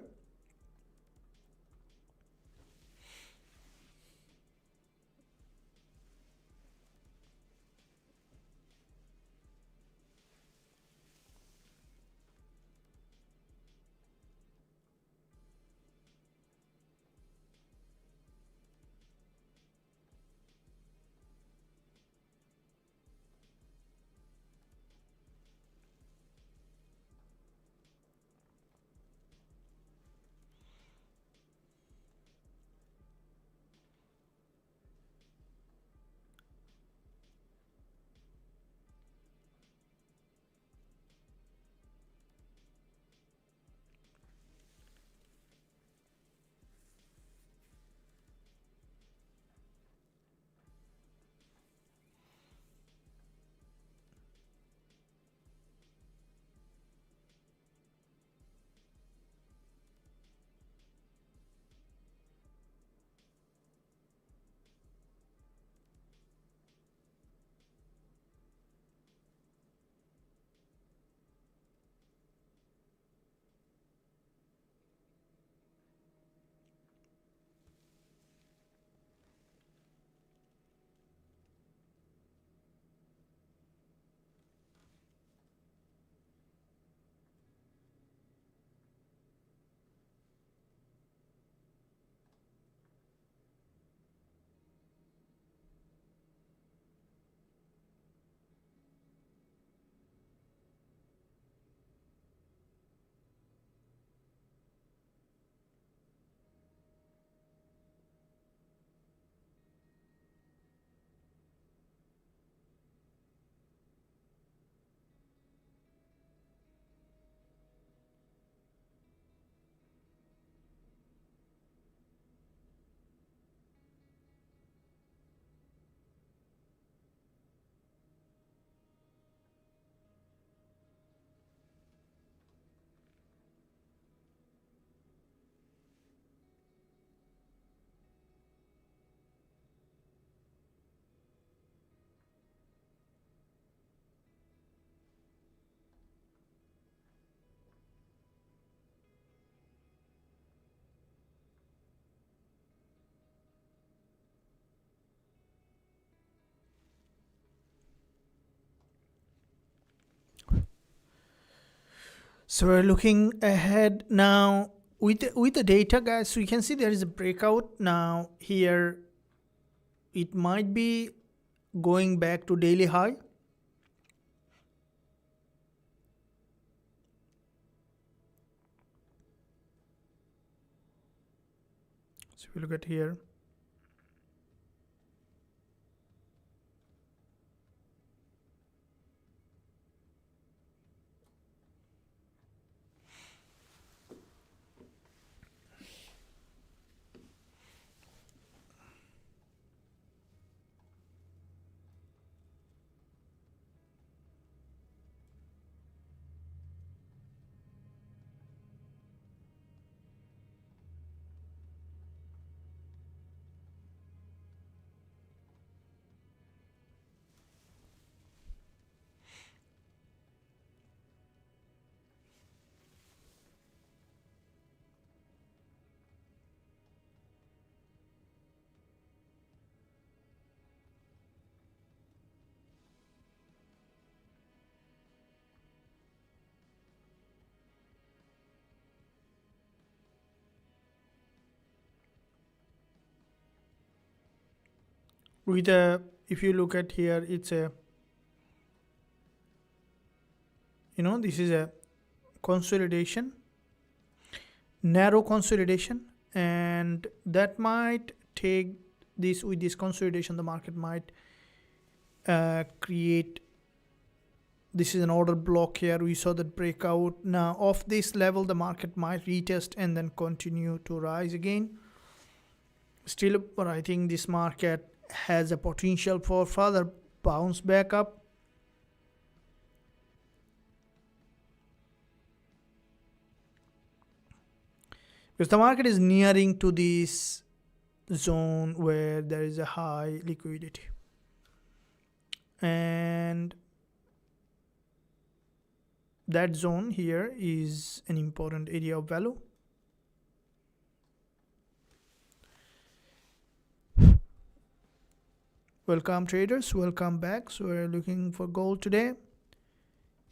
So we're looking ahead now with the data, guys. So you can see there is a breakout now here. It might be going back to daily high. So if you look at here, with a, if you look at here, it's a, this is a consolidation, narrow consolidation, and that might take this, with this consolidation the market might create, this is an order block here. We saw that breakout. Now off this level the market might retest and then continue to rise again still, but I think this market has a potential for further bounce back up. Because the market is nearing to this zone where there is a high liquidity, and that zone here is an important area of value. Welcome traders, welcome back. So we're looking for gold today.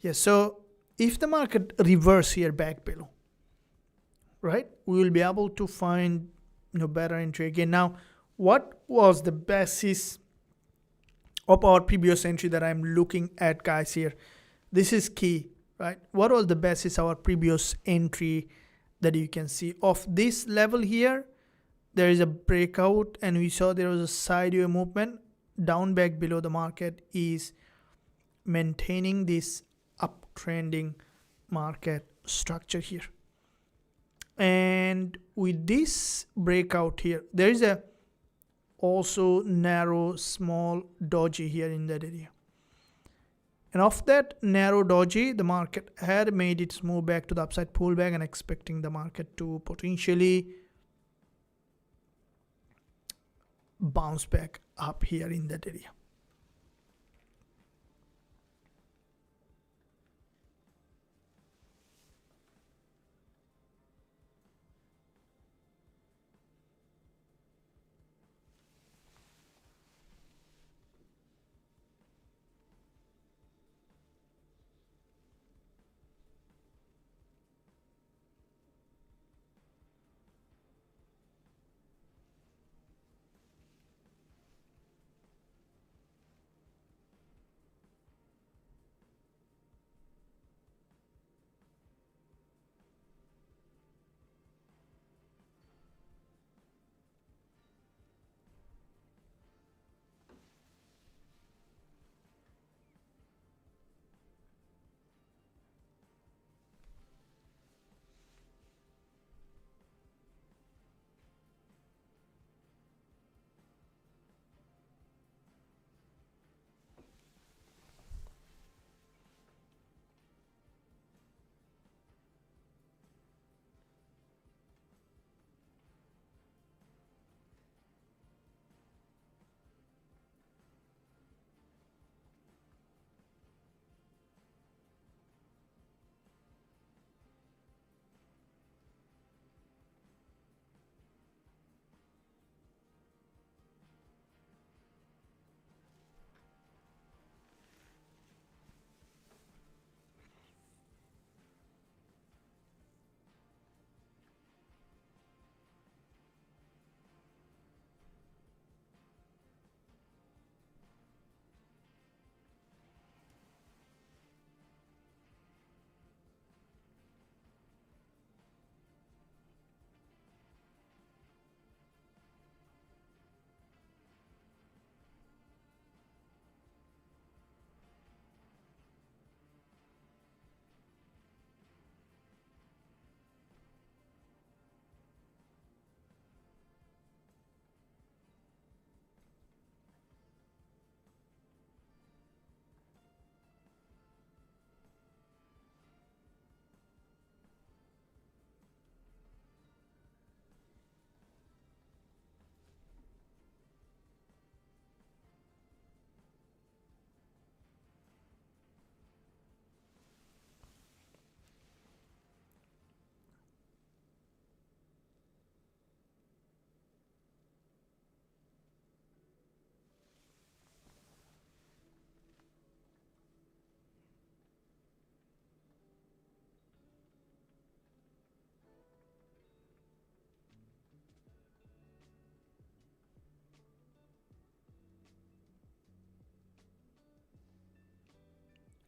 Yes, so if the market reverse here back below, right, we will be able to find better entry again. Now, what was the basis of our previous entry that I'm looking at, guys? Here, this is key, right? What was the basis of our previous entry that you can see of this level here? There is a breakout, and we saw there was a sideways movement down back below. The market is maintaining this uptrending market structure here, and with this breakout here, there is a also narrow small doji here in that area, and of that narrow doji, the market had made its move back to the upside pullback, and expecting the market to potentially bounce back up here in that area.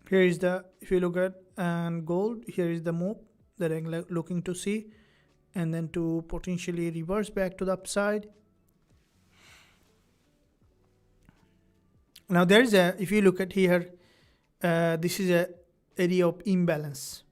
Here is the, if you look at and gold, here is the move that I'm looking to see, and then to potentially reverse back to the upside. Now there is a, if you look at here, this is a area of imbalance.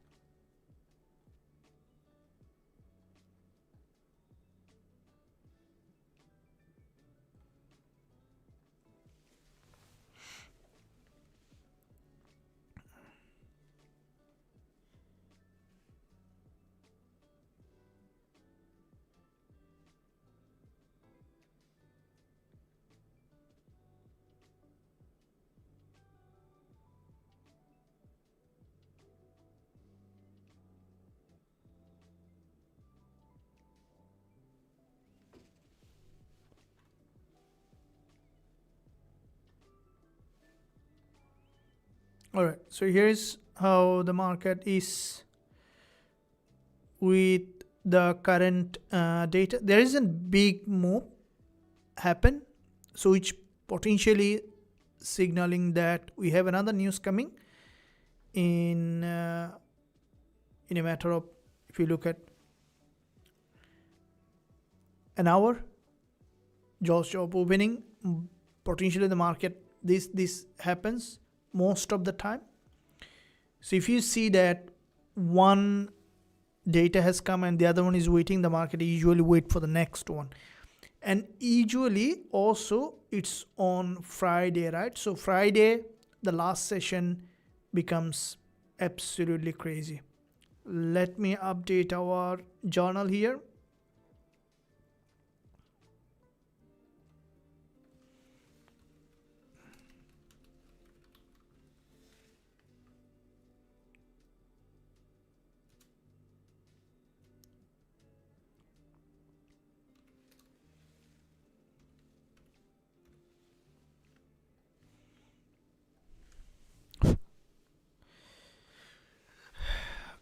All right, so here's how the market is with the current data. There isn't big move happen, so which potentially signaling that we have another news coming in a matter of, if you look at an hour, job opening, potentially the market, this happens most of the time. So if you see that one data has come and the other one is waiting, the market usually wait for the next one. And usually also it's on Friday, right? So Friday, the last session becomes absolutely crazy. Let me update our journal here.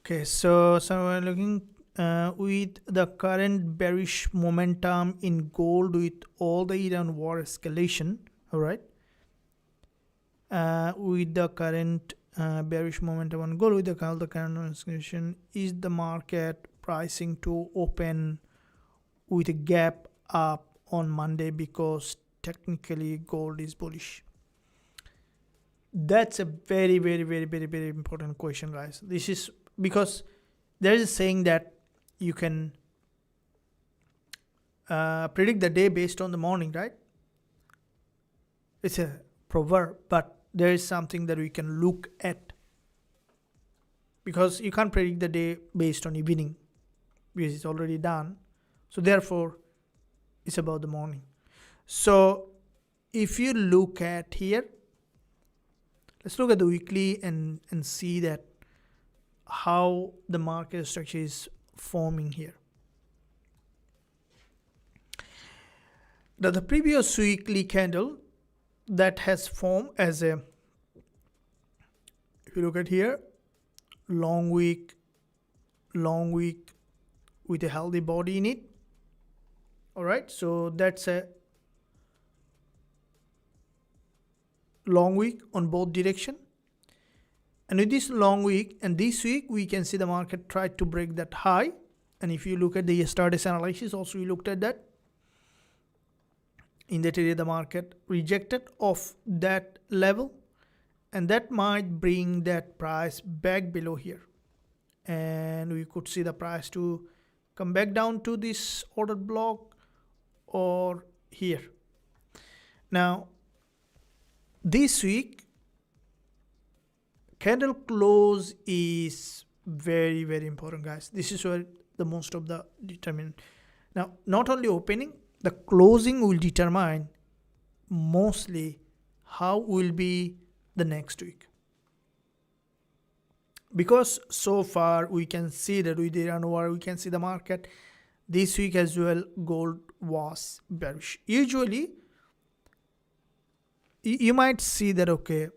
Okay, so we're looking with the current bearish momentum in gold with all the Iran war escalation, all right? With the current bearish momentum on gold, with the current escalation, is the market pricing to open with a gap up on Monday because technically gold is bullish? That's a very, very, very, very, very important question, guys. This is because there is a saying that you can predict the day based on the morning, right? It's a proverb, but there is something that we can look at, because you can't predict the day based on evening because it's already done. So therefore, it's about the morning. So if you look at here, let's look at the weekly and see that how the market structure is forming here. Now, the previous weekly candle that has formed as a, if you look at here, long week with a healthy body in it. All right, so that's a long week on both direction. And with this long week and this week, we can see the market tried to break that high. And if you look at the yesterday's analysis, also we looked at that. In that area, the market rejected off that level, and that might bring that price back below here. And we could see the price to come back down to this order block or here. Now, this week, candle close is very, very important, guys. This is where the most of the determinant. Now, not only opening, the closing will determine mostly how will be the next week. Because so far we can see that with the Iran war, we can see the market this week as well, gold was bearish. Usually, you might see that, okay,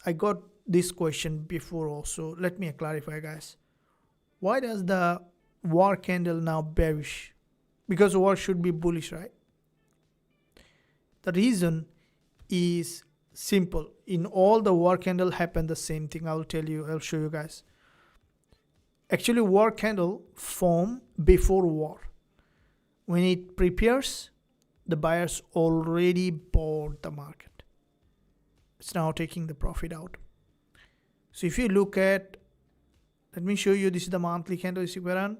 I got this question before also. Let me clarify, guys. Why does the war candle now bearish? Because war should be bullish, right? The reason is simple. In all the war candle happen the same thing. I'll show you guys. Actually, war candle form before war. When it prepares, the buyers already bought the market. It's now taking the profit out. So if you look at, let me show you, this is the monthly candlestick pattern.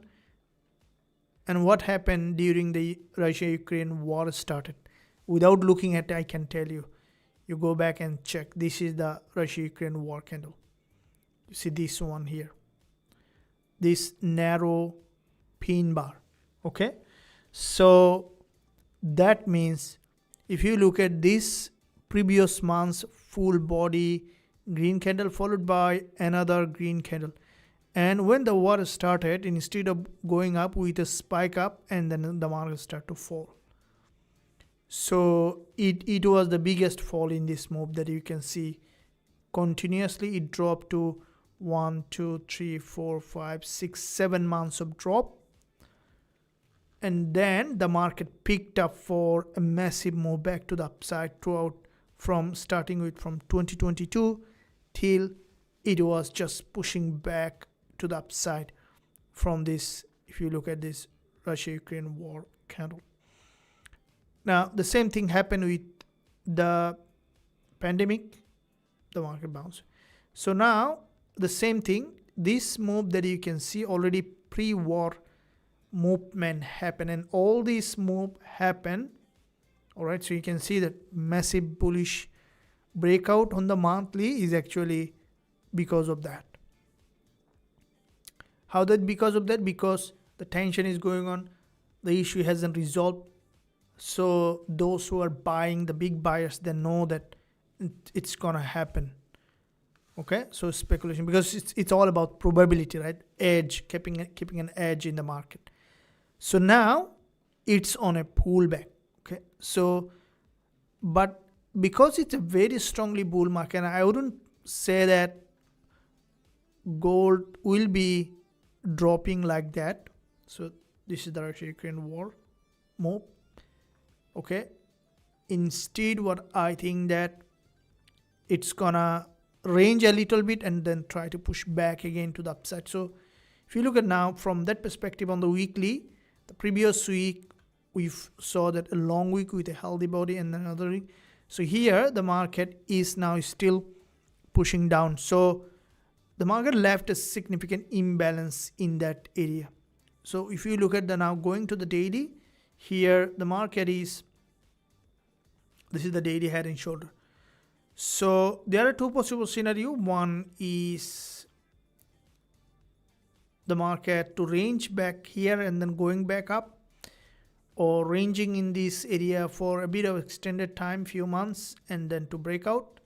And what happened during the Russia-Ukraine war started. Without looking at it, I can tell you. You go back and check. This is the Russia-Ukraine war candle. You see this one here. This narrow pin bar. Okay. So that means if you look at this previous month's full body green candle followed by another green candle. And when the war started, instead of going up with a spike up, and then the market started to fall. So it was the biggest fall in this move that you can see continuously it dropped to 1, 2, 3, 4, 5, 6, 7 months of drop, and then the market picked up for a massive move back to the upside throughout, from starting with from 2022 till it was just pushing back to the upside from this, if you look at this Russia-Ukraine war candle. Now the same thing happened with the pandemic, the market bounce. So now the same thing, this move that you can see already pre-war movement happen, and all these move happen. All right, so you can see that massive bullish breakout on the monthly is actually because of that. How that because of that? Because the tension is going on, the issue hasn't resolved. So those who are buying, the big buyers, they know that it's gonna happen. Okay, so speculation, because it's all about probability, right? Edge, keeping an edge in the market. So now it's on a pullback. Okay, so but because it's a very strongly bull market, I wouldn't say that gold will be dropping like that. So this is the Russia-Ukraine war move. Okay, instead what I think that it's gonna range a little bit and then try to push back again to the upside. So if you look at now from that perspective on the weekly, the previous week we saw that a long week with a healthy body and another week. So here the market is now still pushing down. So the market left a significant imbalance in that area. So if you look at the now going to the daily, here the market is, this is the daily head and shoulder. So there are two possible scenarios. One is the market to range back here and then going back up, or ranging in this area for a bit of extended time, few months, and then to break out.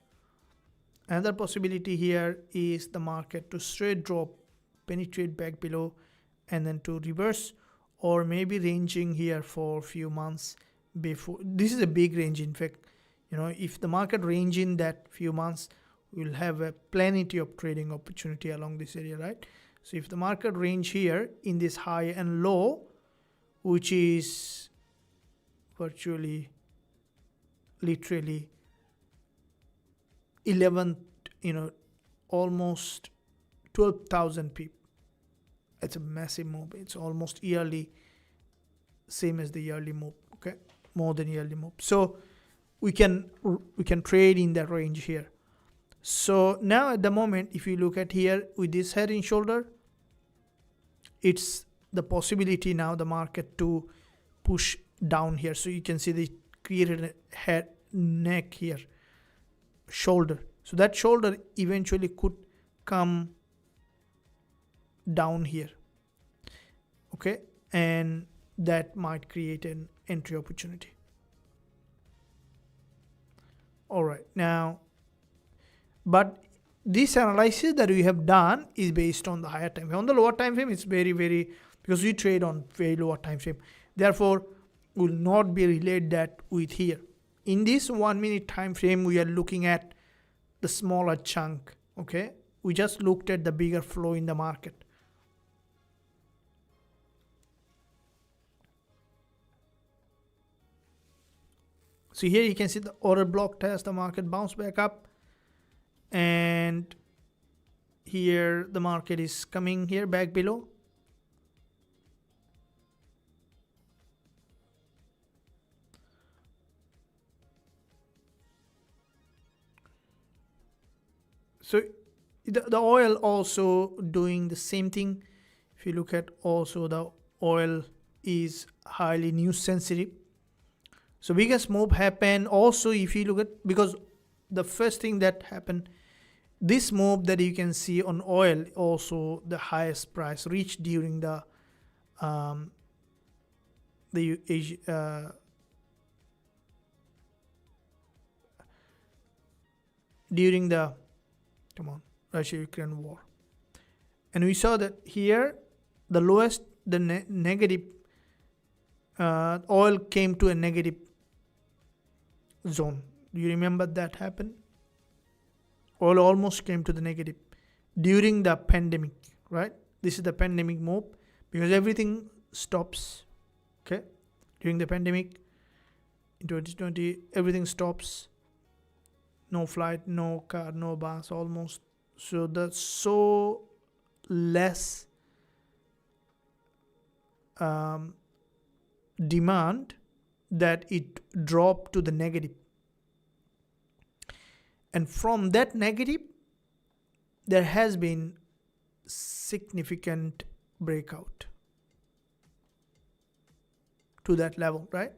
Another possibility here is the market to straight drop, penetrate back below, and then to reverse, or maybe ranging here for a few months before. This is a big range. In fact, you know, if the market range in that few months, we'll have a plenty of trading opportunity along this area, right? So if the market range here in this high and low, which is virtually literally 11, almost 12,000 people. It's a massive move. It's almost yearly, same as the yearly move. Okay, more than yearly move. So we can trade in that range here. So now at the moment, if you look at here with this head and shoulder, it's the possibility now the market to push down here. So you can see they created a head, neck here, shoulder. So that shoulder eventually could come down here. Okay, and that might create an entry opportunity. All right, now, but this analysis that we have done is based on the higher time frame. On the lower time frame, it's very, because we trade on very lower time frame. Therefore, will not be relate that with here. In this 1 minute time frame, we are looking at the smaller chunk. Okay, we just looked at the bigger flow in the market. So here you can see the order block test, the market bounce back up, and here the market is coming here back below. So the oil also doing the same thing. If you look at also, the oil is highly news sensitive. So biggest move happened also if you look at, because the first thing that happened, this move that you can see on oil, also the highest price reached during the Russia-Ukraine war. And we saw that here the lowest, the negative, oil came to a negative zone. Do you remember that happened? Oil almost came to the negative during the pandemic, right? This is the pandemic move because everything stops. Okay, during the pandemic in 2020, everything stops. No flight, no car, no bus, almost. So that's so less demand that it dropped to the negative. And from that negative, there has been significant breakout to that level, right?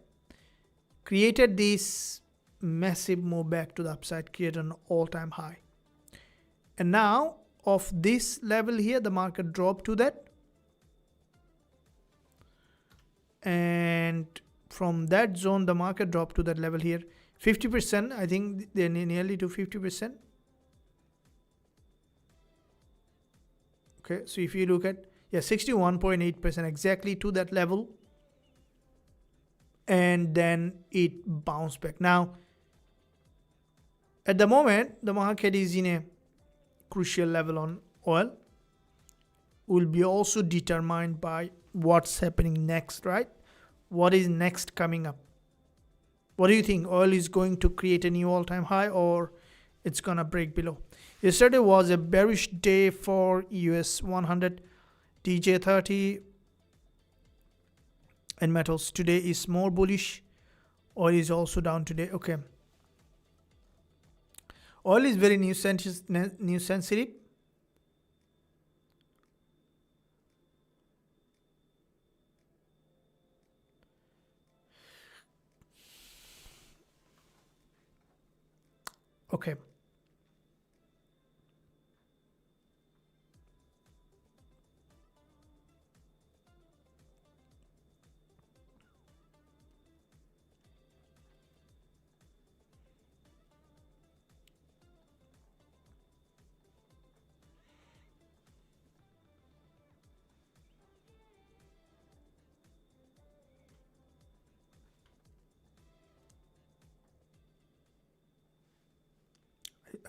Created this massive move back to the upside, created an all-time high. And now, of this level here, the market dropped to that. And from that zone, the market dropped to that level here. 50%, I think they're nearly to 50%. Okay, so if you look at, 61.8% exactly to that level. And then it bounced back. Now, at the moment, the market is in a crucial level on oil. Will be also determined by what's happening next, right? What is next coming up? What do you think? Oil is going to create a new all-time high, or it's gonna break below? Yesterday was a bearish day for US 100, DJ30 and metals. Today is more bullish. Oil is also down today. Okay. Oil is very news sensitive. Okay.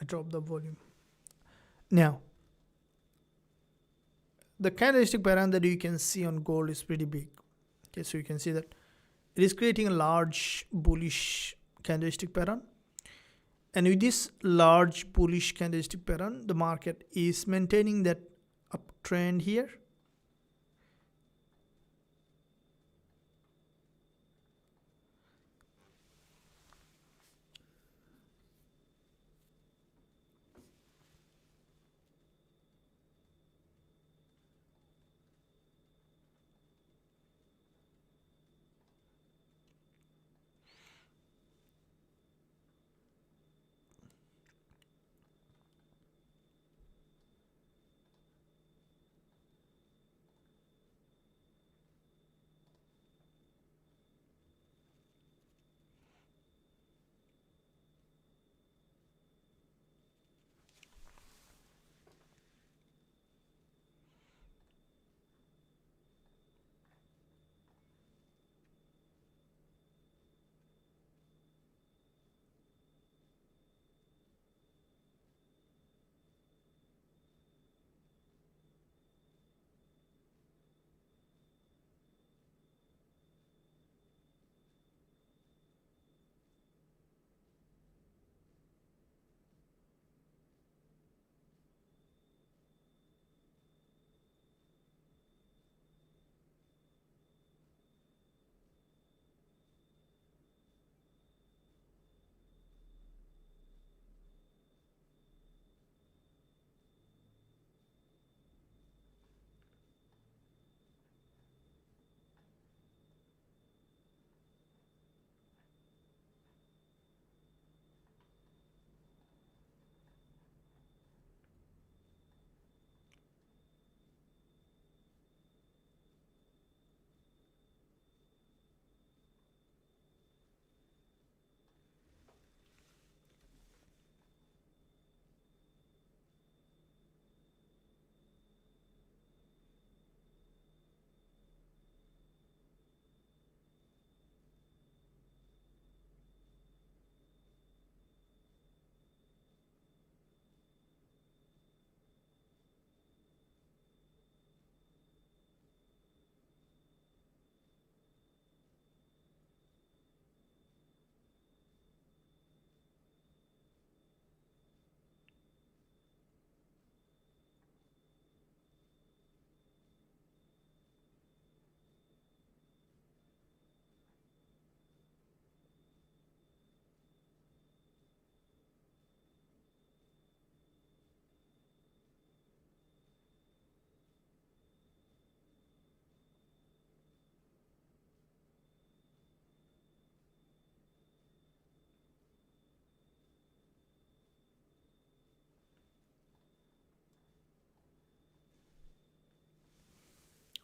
I dropped the volume. Now, the candlestick pattern that you can see on gold is pretty big. Okay, so you can see that it is creating a large bullish candlestick pattern. And with this large bullish candlestick pattern, the market is maintaining that uptrend here.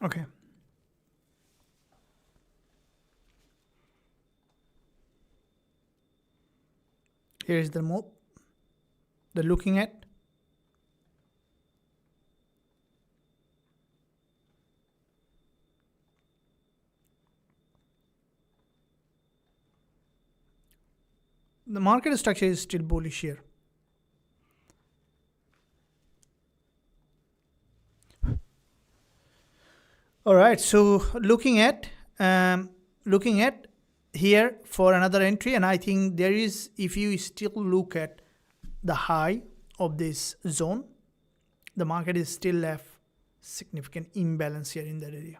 Okay. Here is the move. The looking at. The market structure is still bullish here. All right, so looking at here for another entry, and I think there is, if you still look at the high of this zone, the market is still left significant imbalance here in that area.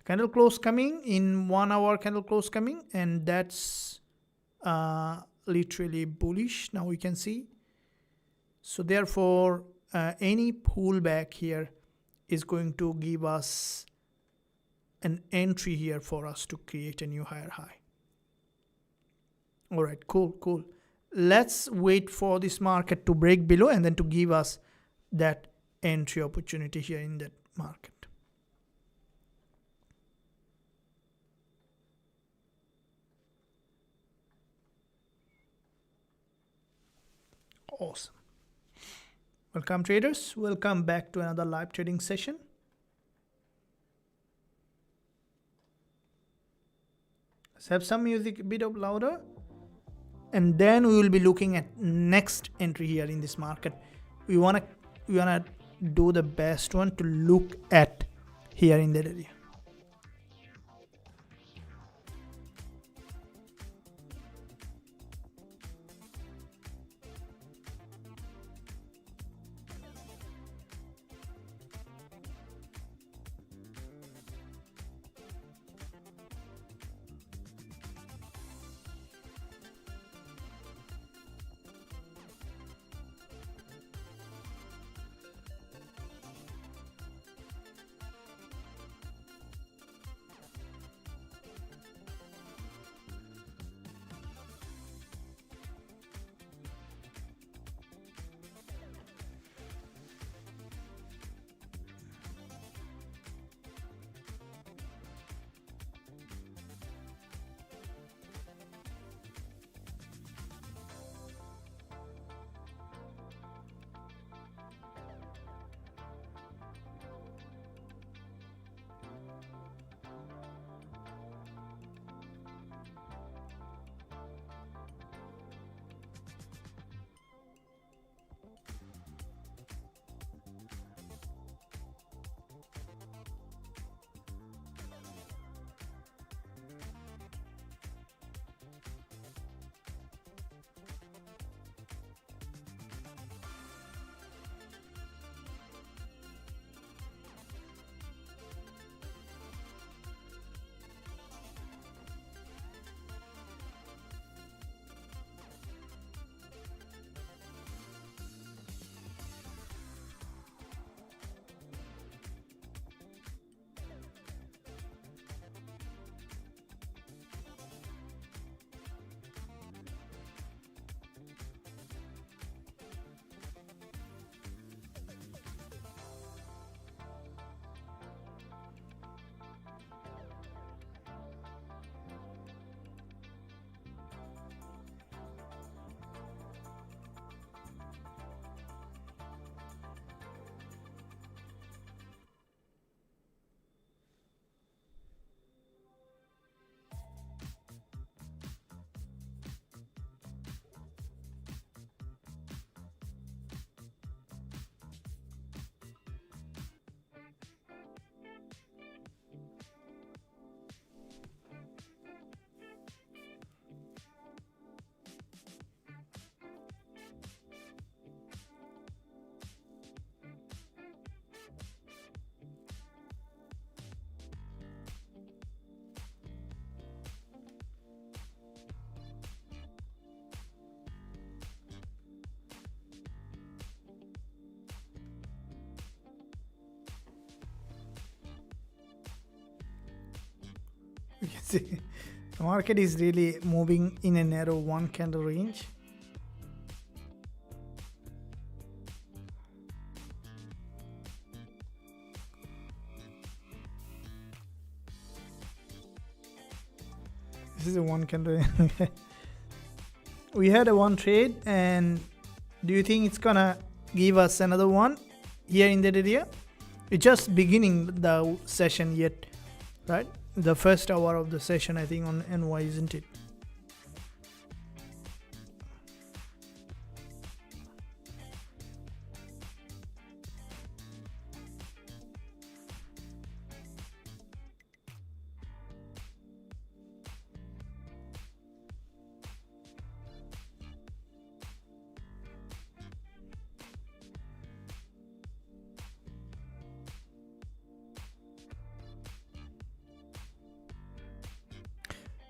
Candle close coming in 1 hour, candle close coming, and that's literally bullish. Now we can see. So therefore, any pullback here is going to give us an entry here for us to create a new higher high. All right, cool. Let's wait for this market to break below and then to give us that entry opportunity here in that market. Awesome. Welcome traders, welcome back to another live trading session. Let's have some music a bit of louder, and then we will be looking at next entry here in this market. We wanna do the best one to look at here in that area. You can see the market is really moving in a narrow one candle range. This is a one candle. We had a one trade, and do you think it's gonna give us another one here in that area? It's just beginning the session yet, right? The first hour of the session, I think, on NY, isn't it?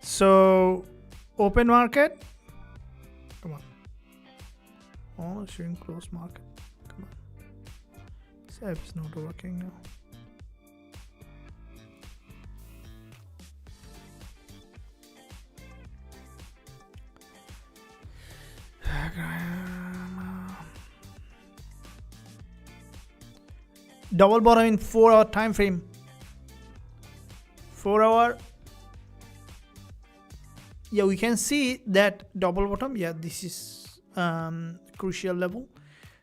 So open market, come on. Oh, showing close market. Come on. This app is not working now. Double bottom in 4 hour time frame. 4 hour. Yeah, we can see that double bottom. Yeah, this is crucial level.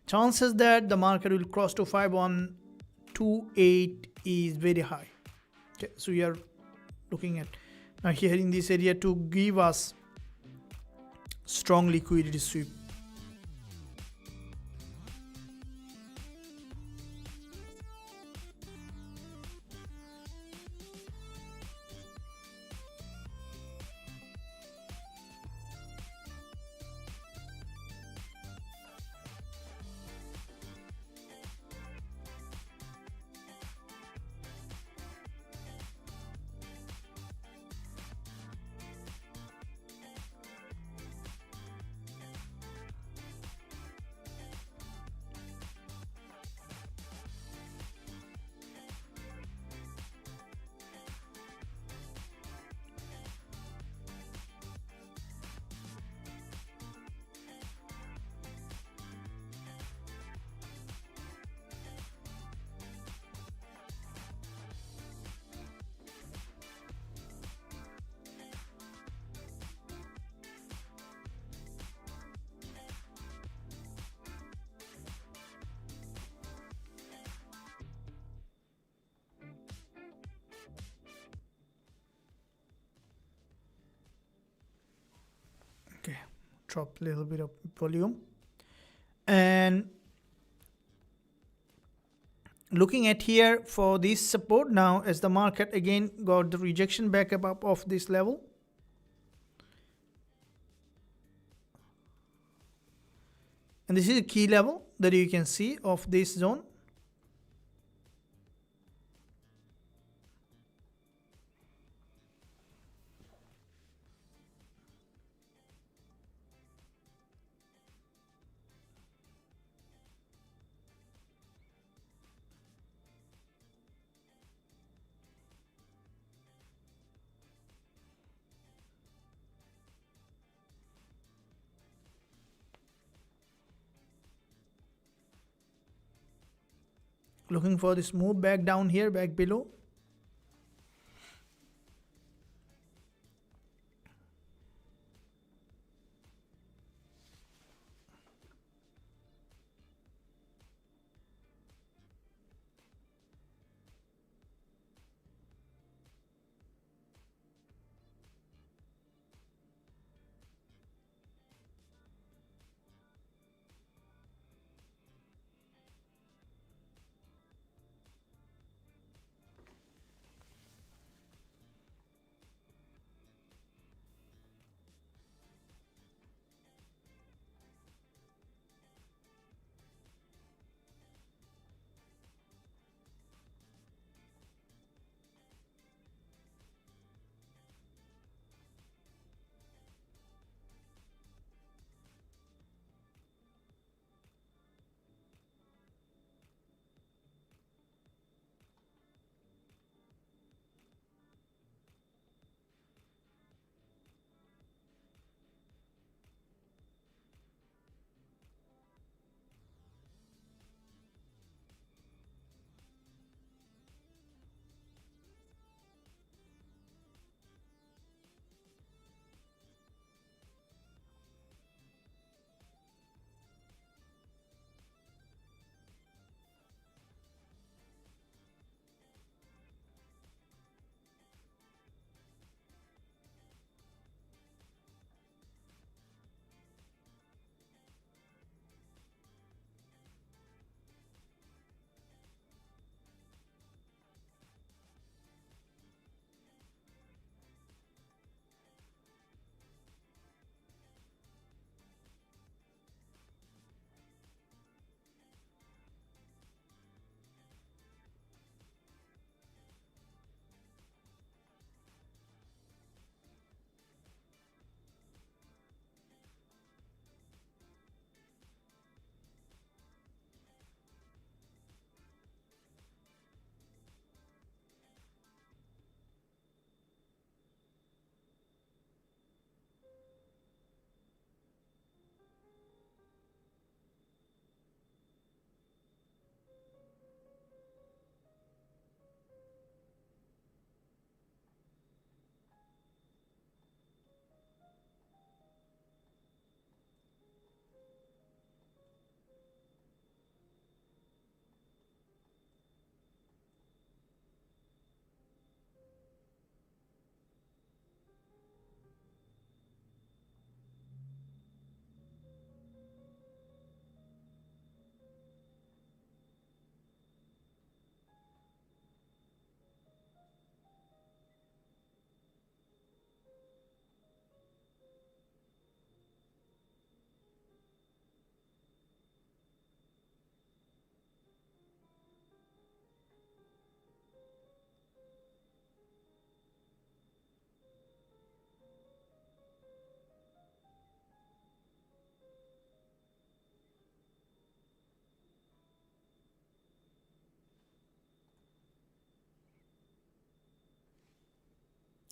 Chances that the market will cross to 5128 is very high. Okay, so we are looking at now here in this area to give us strong liquidity sweep. Okay, drop a little bit of volume. And looking at here for this support now, as the market again got the rejection back up of this level. And this is a key level that you can see of this zone. Looking for this move back down here, back below.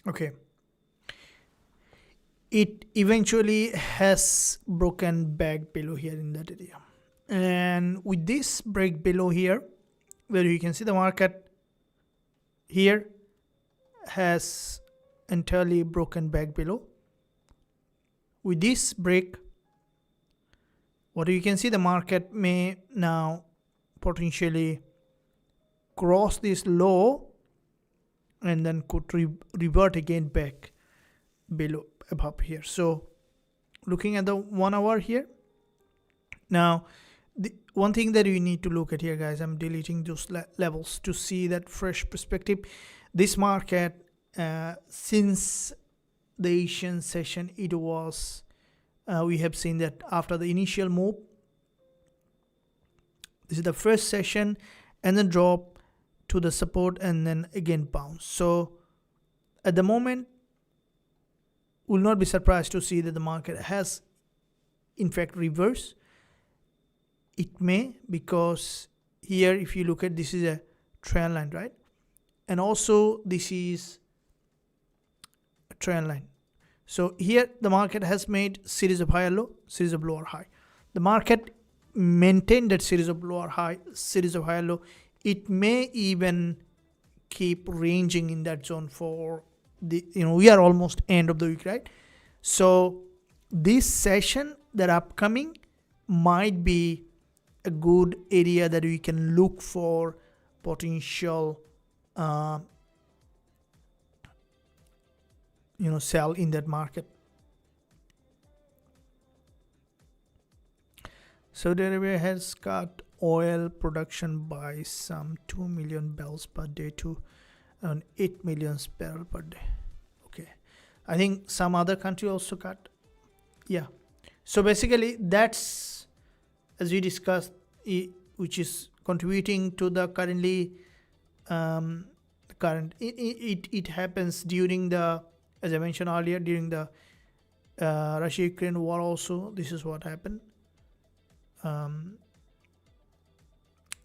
Okay, it eventually has broken back below here in that area, and with this break below here, where you can see the market here has entirely broken back below. With this break, what you can see, the market may now potentially cross this low and then could revert again back below above here. So looking at the 1 hour here, now the one thing that you need to look at here, guys, I'm deleting those levels to see that fresh perspective. This market, since the Asian session, it was we have seen that after the initial move, this is the first session, and then drop to the support and then again bounce. So at the moment, will not be surprised to see that the market has in fact reversed. It may, because here if you look at, this is a trend line, right? And also this is a trend line. So here the market has made series of higher low, series of lower high. The market maintained that series of lower high, series of higher low. It may even keep ranging in that zone for the, we are almost end of the week, right? So this session that upcoming might be a good area that we can look for potential sell in that market. Saudi Arabia has cut oil production by some 2 million barrels per day to around 8 million barrels per day. Okay, I think some other country also cut. Yeah, so basically that's, as we discussed, which is contributing to the it happens during the, as I mentioned earlier, during the Russia-Ukraine war also. This is what happened,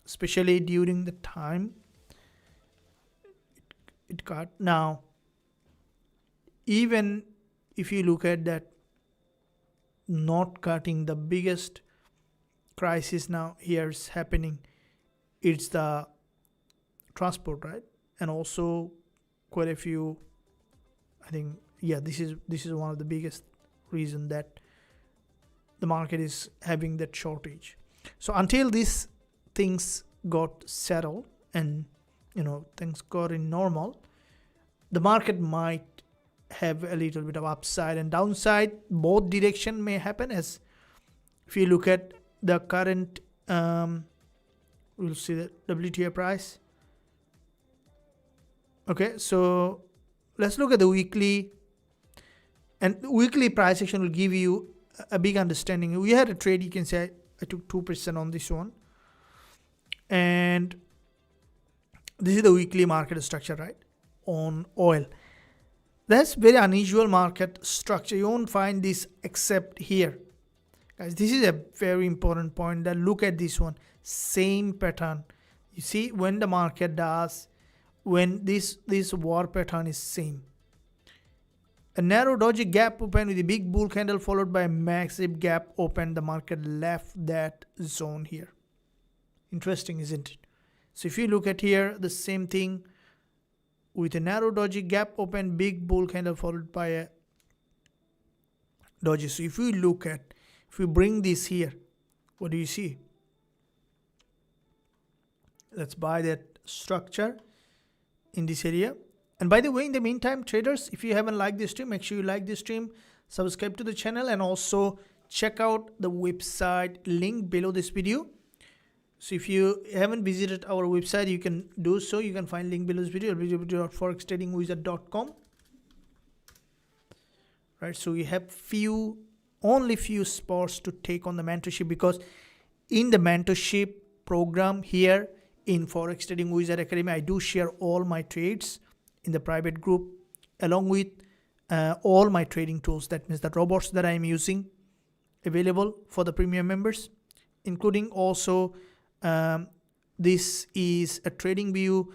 especially during the time it cut. Now even if you look at that not cutting, the biggest crisis now here is happening, it's the transport, right? And also quite a few, I think, yeah, this is one of the biggest reason that the market is having that shortage. So until these things got settled and things got in normal, the market might have a little bit of upside and downside. Both direction may happen. As if you look at the current, we'll see the WTI price. Okay, so let's look at the weekly, and the weekly price action will give you a big understanding. We had a trade, you can say I took 2% on this one, and this is the weekly market structure, right, on oil. That's very unusual market structure. You won't find this except here, guys. This is a very important point, that look at this one, same pattern. You see, when the market does, when this war pattern is same, a narrow dodgy gap open with a big bull candle followed by a massive gap open, the market left that zone here. Interesting, isn't it? So if you look at here, the same thing with a narrow dodgy gap open, big bull candle followed by a dodgy. So if we look at, if we bring this here, what do you see? Let's buy that structure in this area. And by the way, in the meantime, traders, if you haven't liked this stream, make sure you like this stream, subscribe to the channel, and also check out the website link below this video. So if you haven't visited our website, you can do so. You can find link below this video, www.forextradingwizard.com. Right, so we have only few spots to take on the mentorship, because in the mentorship program here in Forex Trading Wizard Academy, I do share all my trades in the private group, along with all my trading tools. That means the robots that I'm using available for the premium members, including also this is a trading view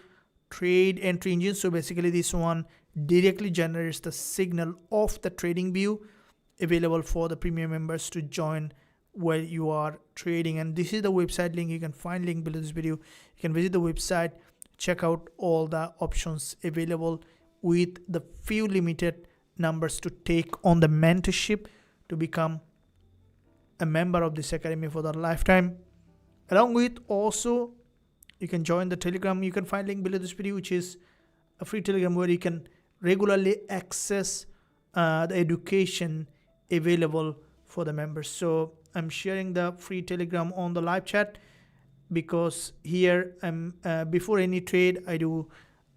trade entry engine. So basically this one directly generates the signal of the trading view available for the premium members to join where you are trading. And this is the website link. You can find link below this video. You can visit the website, check out all the options available with the few limited numbers to take on the mentorship to become a member of this academy for the lifetime. Along with also you can join the Telegram. You can find link below this video, which is a free Telegram where you can regularly access the education available for the members. So I'm sharing the free Telegram on the live chat because here I'm before any trade I do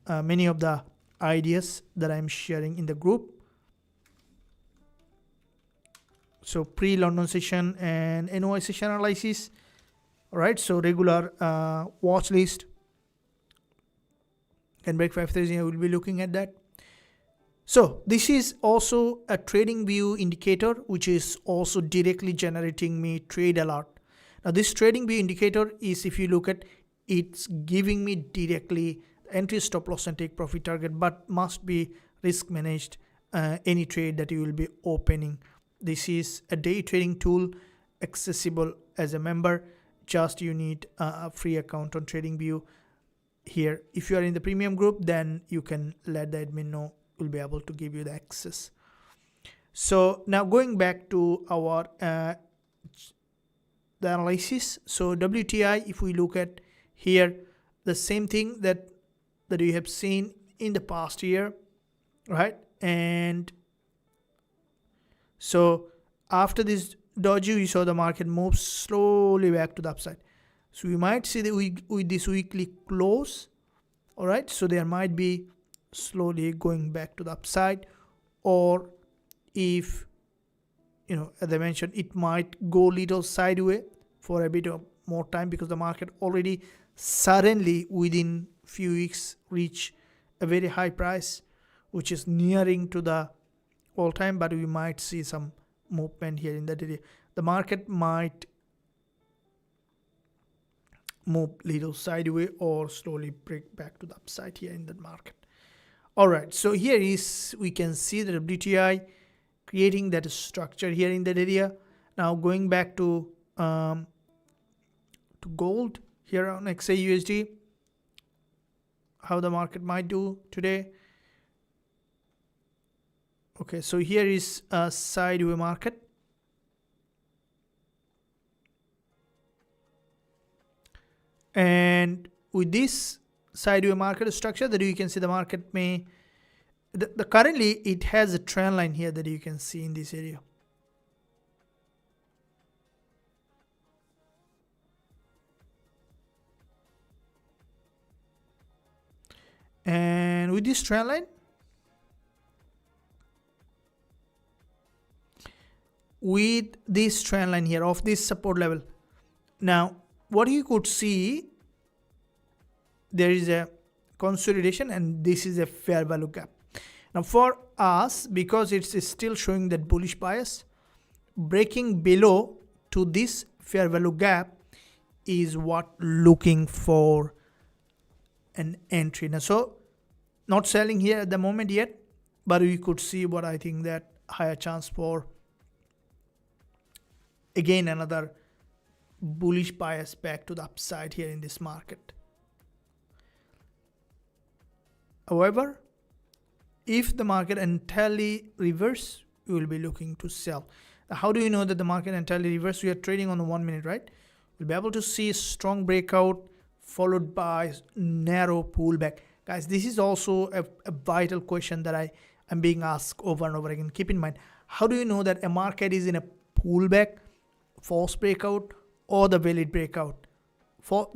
many of the ideas that I'm sharing in the group. So pre-London session and NOI session analysis. All right, so regular watch list and break 5,000. I will be looking at that. So this is also a trading view indicator, which is also directly generating me trade alert. Now this trading view indicator is, if you look at, it's giving me directly entry, stop loss and take profit target, but must be risk managed any trade that you will be opening. This is a day trading tool accessible as a member. Just you need a free account on TradingView here. If you are in the premium group, then you can let the admin know. Will be able to give you the access. So now going back to our the analysis. So WTI, if we look at here, the same thing that we have seen in the past year, right? And so after this doji, we saw the market move slowly back to the upside. So we might see that with this weekly close, all right, so there might be slowly going back to the upside, or if, you know, as I mentioned, it might go little sideways for a bit of more time because the market already suddenly within few weeks reach a very high price, which is nearing to the all time, but we might see some movement here in that area. The market might move little sideways or slowly break back to the upside here in that market. All right, so here is, we can see the WTI creating that structure here in that area. Now going back to gold here on XAUUSD, how the market might do today. Okay, so here is a sideways market. And with this sideways market structure that you can see, the market may, currently it has a trend line here that you can see in this area. And with this trend line, here of this support level, now what you could see, there is a consolidation and this is a fair value gap. Now for us, because it's still showing that bullish bias, breaking below to this fair value gap is what looking for an entry. Now so not selling here at the moment yet, but we could see what I think that higher chance for again another bullish bias back to the upside here in this market. However, if the market entirely reverse, we will be looking to sell. Now, how do you know that the market entirely reverse? We are trading on the 1 minute, right? We'll be able to see a strong breakout followed by narrow pullback. Guys, this is also a vital question that I am being asked over and over again. Keep in mind, how do you know that a market is in a pullback, false breakout, or the valid breakout?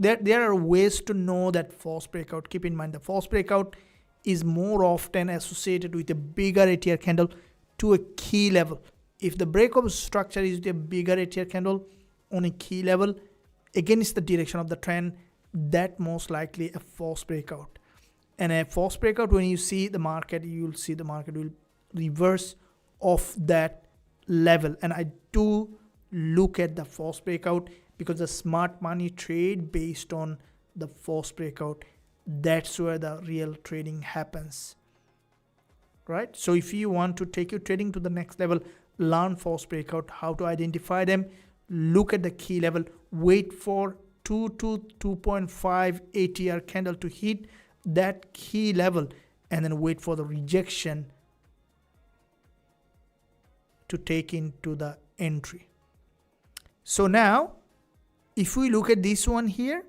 There are ways to know that false breakout. Keep in mind, the false breakout is more often associated with a bigger ATR candle to a key level. If the breakout structure is a bigger ATR candle on a key level against the direction of the trend, that most likely a false breakout. And a false breakout, when you see the market, you will see the market will reverse off that level. And I do look at the false breakout because the smart money trade based on the false breakout. That's where the real trading happens. right? So if you want to take your trading to the next level, learn false breakout, how to identify them, look at the key level, wait for 2 to 2.5 ATR candle to hit that key level, and then wait for the rejection to take into the entry. So now if we look at this one here,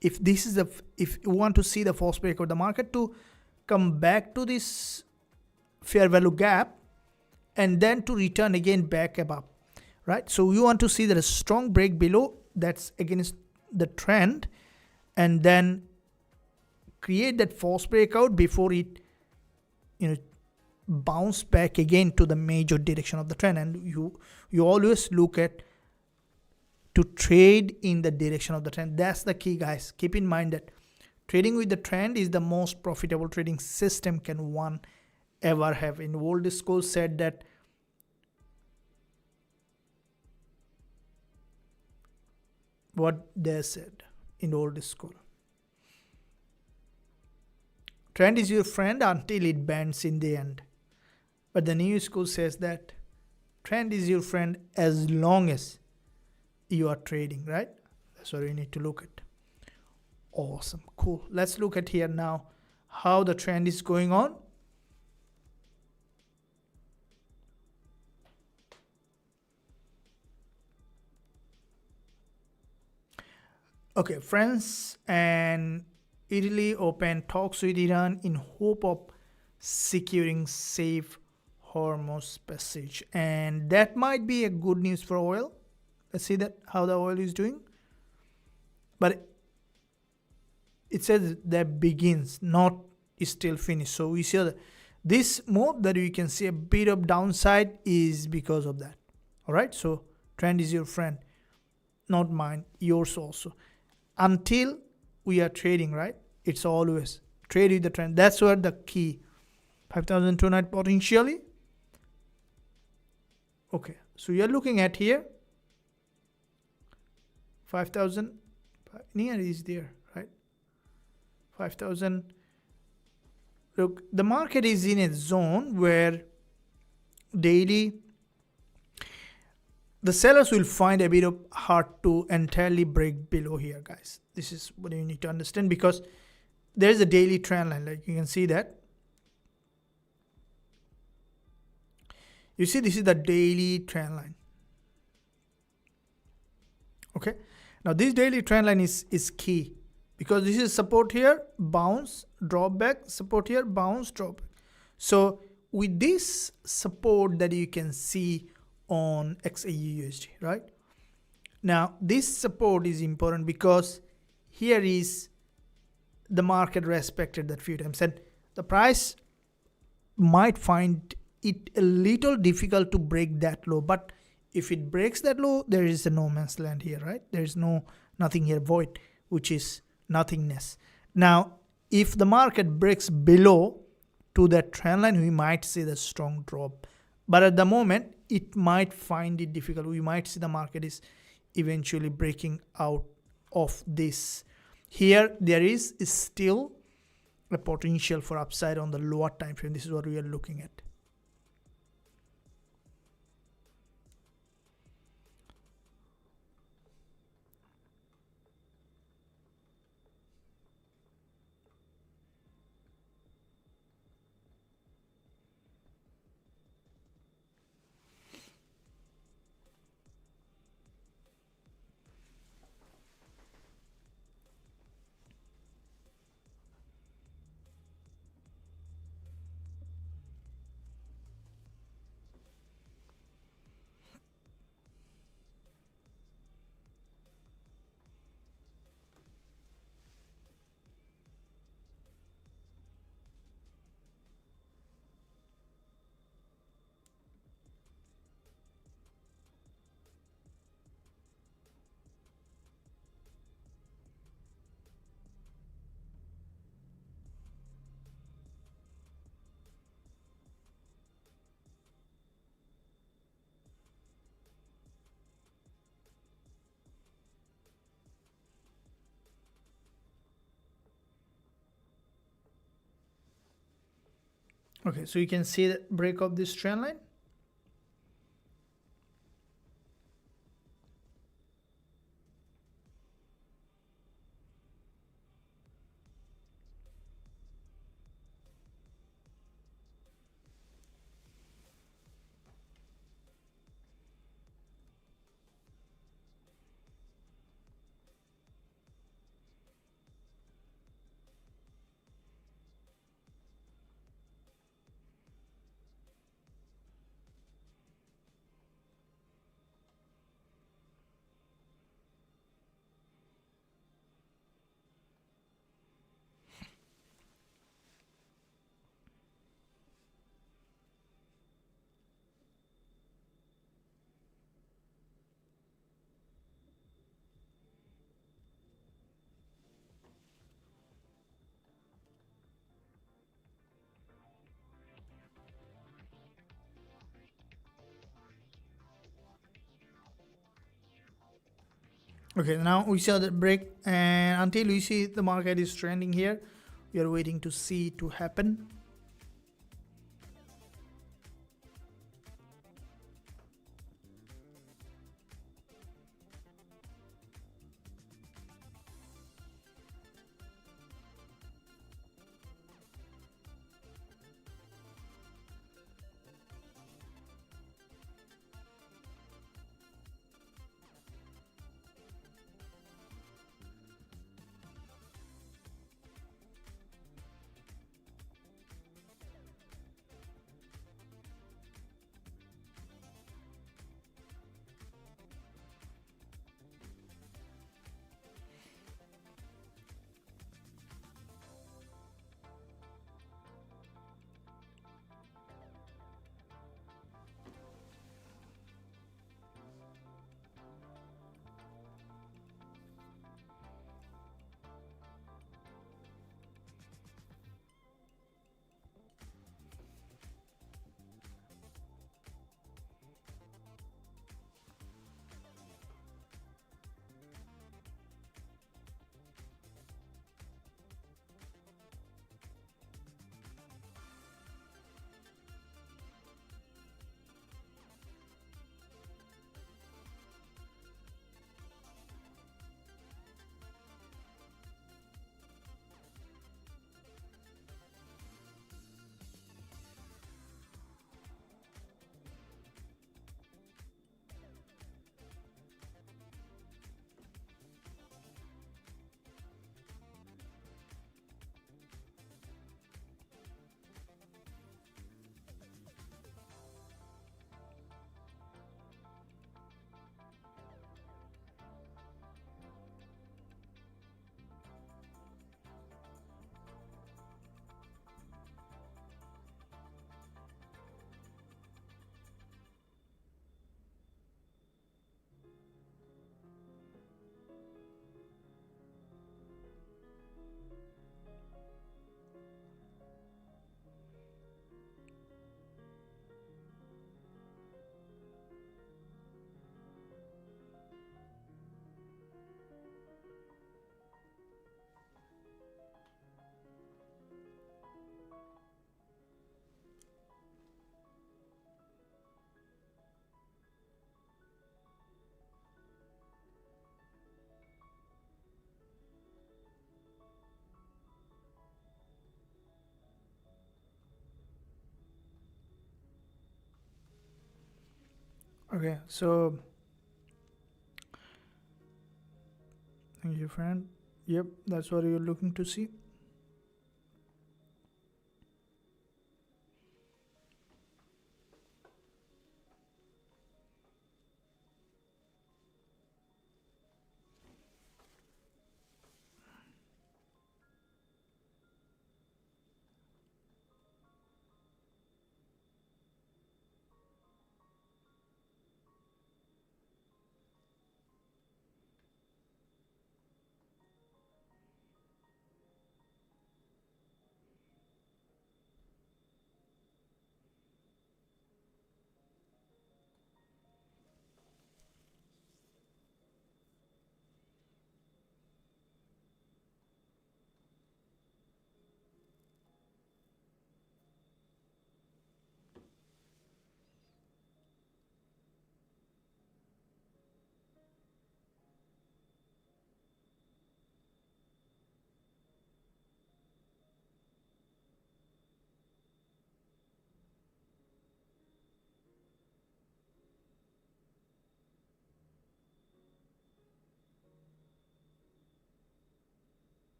if this is if you want to see the false breakout, the market to come back to this fair value gap and then to return again back above, right? So you want to see that a strong break below that's against the trend, and then create that false breakout before it bounce back again to the major direction of the trend. And you always look at to trade in the direction of the trend. That's the key, guys. Keep in mind that trading with the trend is the most profitable trading system can one ever have. In old school said that what they said in old school. Trend is your friend until it bends in the end. But the new school says that trend is your friend as long as you are trading, right? That's what we need to look at. Awesome, cool. Let's look at here now how the trend is going on. Okay, France and Italy open talks with Iran in hope of securing safe Hormuz passage, and that might be a good news for oil. Let's see that how the oil is doing. But it says that begins, not is still finished. So we see that this move that we can see a bit of downside is because of that. All right. So trend is your friend, not mine, yours also. Until we are trading, right? It's always trade with the trend. That's where the key. 5,000 tonight potentially. Okay. So you're looking at here. 5,000 near is there, right? 5,000. Look, the market is in a zone where daily the sellers will find a bit of hard to entirely break below here, guys. This is what you need to understand, because there is a daily trend line, like you can see that. You see, this is the daily trend line. Okay. Now this daily trend line is key, because this is support here, bounce, drop back, support here, bounce, drop back. So with this support that you can see on XAUUSD, right? Now this support is important because here is the market respected that few times, and the price might find it a little difficult to break that low, but if it breaks that low, there is a no man's land here, right? There is nothing here, void, which is nothingness. Now if the market breaks below to that trend line, we might see the strong drop, but at the moment it might find it difficult. We might see the market is eventually breaking out of this. Here there is still a potential for upside on the lower time frame. This is what we are looking at. Okay, so you can see the break of this trend line. Okay, now we saw the break, and until we see the market is trending here, we are waiting to see it to happen. Okay, so thank you, friend. Yep, that's what you're looking to see.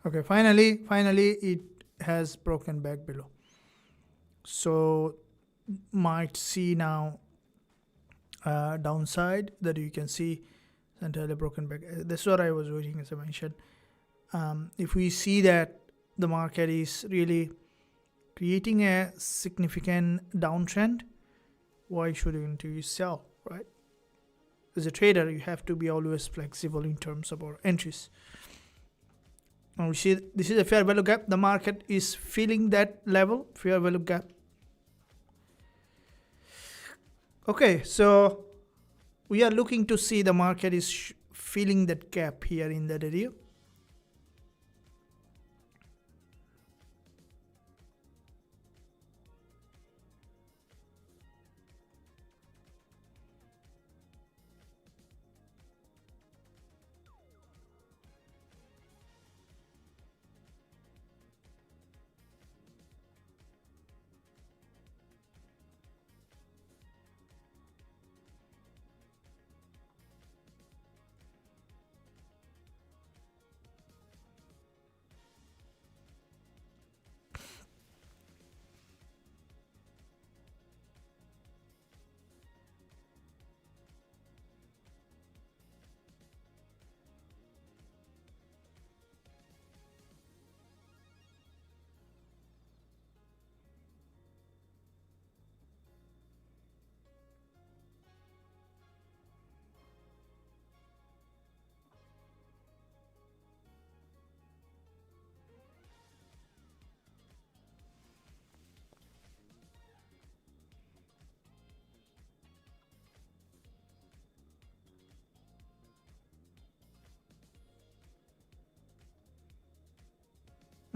Okay, finally it has broken back below. So might see now downside that you can see entirely broken back. That's what I was waiting, as I mentioned. If we see that the market is really creating a significant downtrend, why shouldn't you sell, right? As a trader, you have to be always flexible in terms of our entries. Now we see this is a fair value gap. The market is filling that level, fair value gap. Okay, so we are looking to see the market is filling that gap here in that area.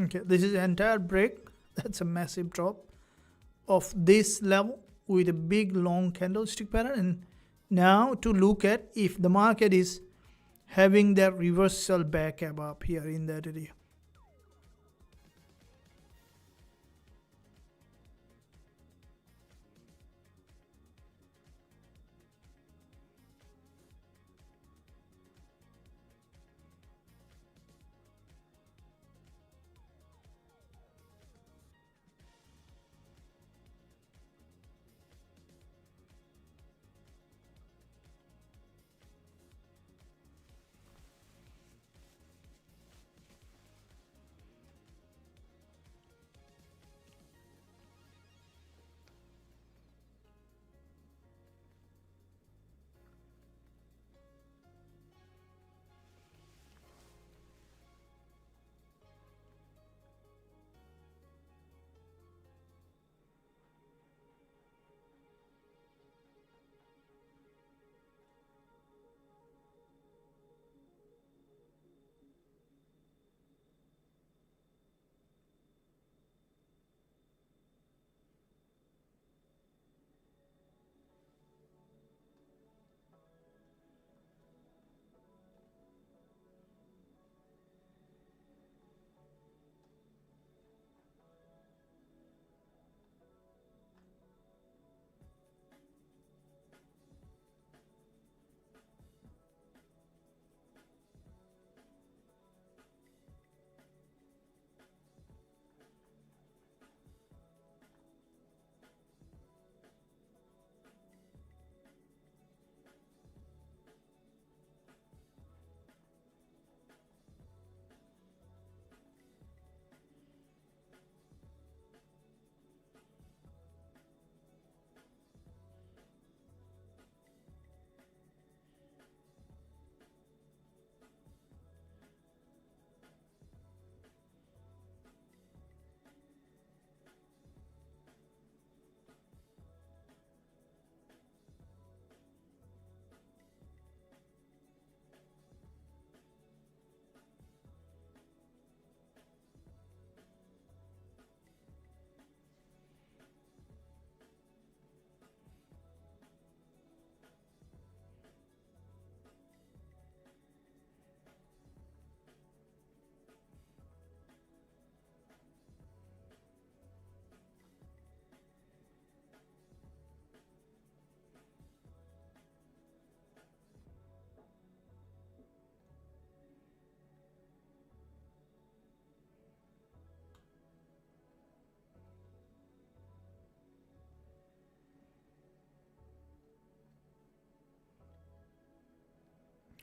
Okay, this is entire break. That's a massive drop of this level with a big long candlestick pattern. And now to look at if the market is having that reversal back above here in that area.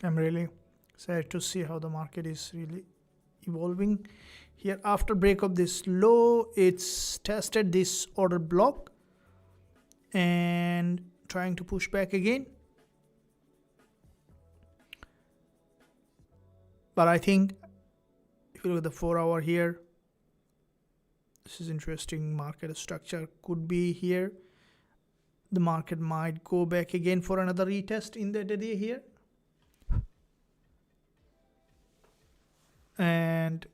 I'm really sad to see how the market is really evolving here. After break of this low, it's tested this order block and trying to push back again. But I think if you look at the 4 hour here, this is interesting market structure. Could be here. The market might go back again for another retest in that area here. And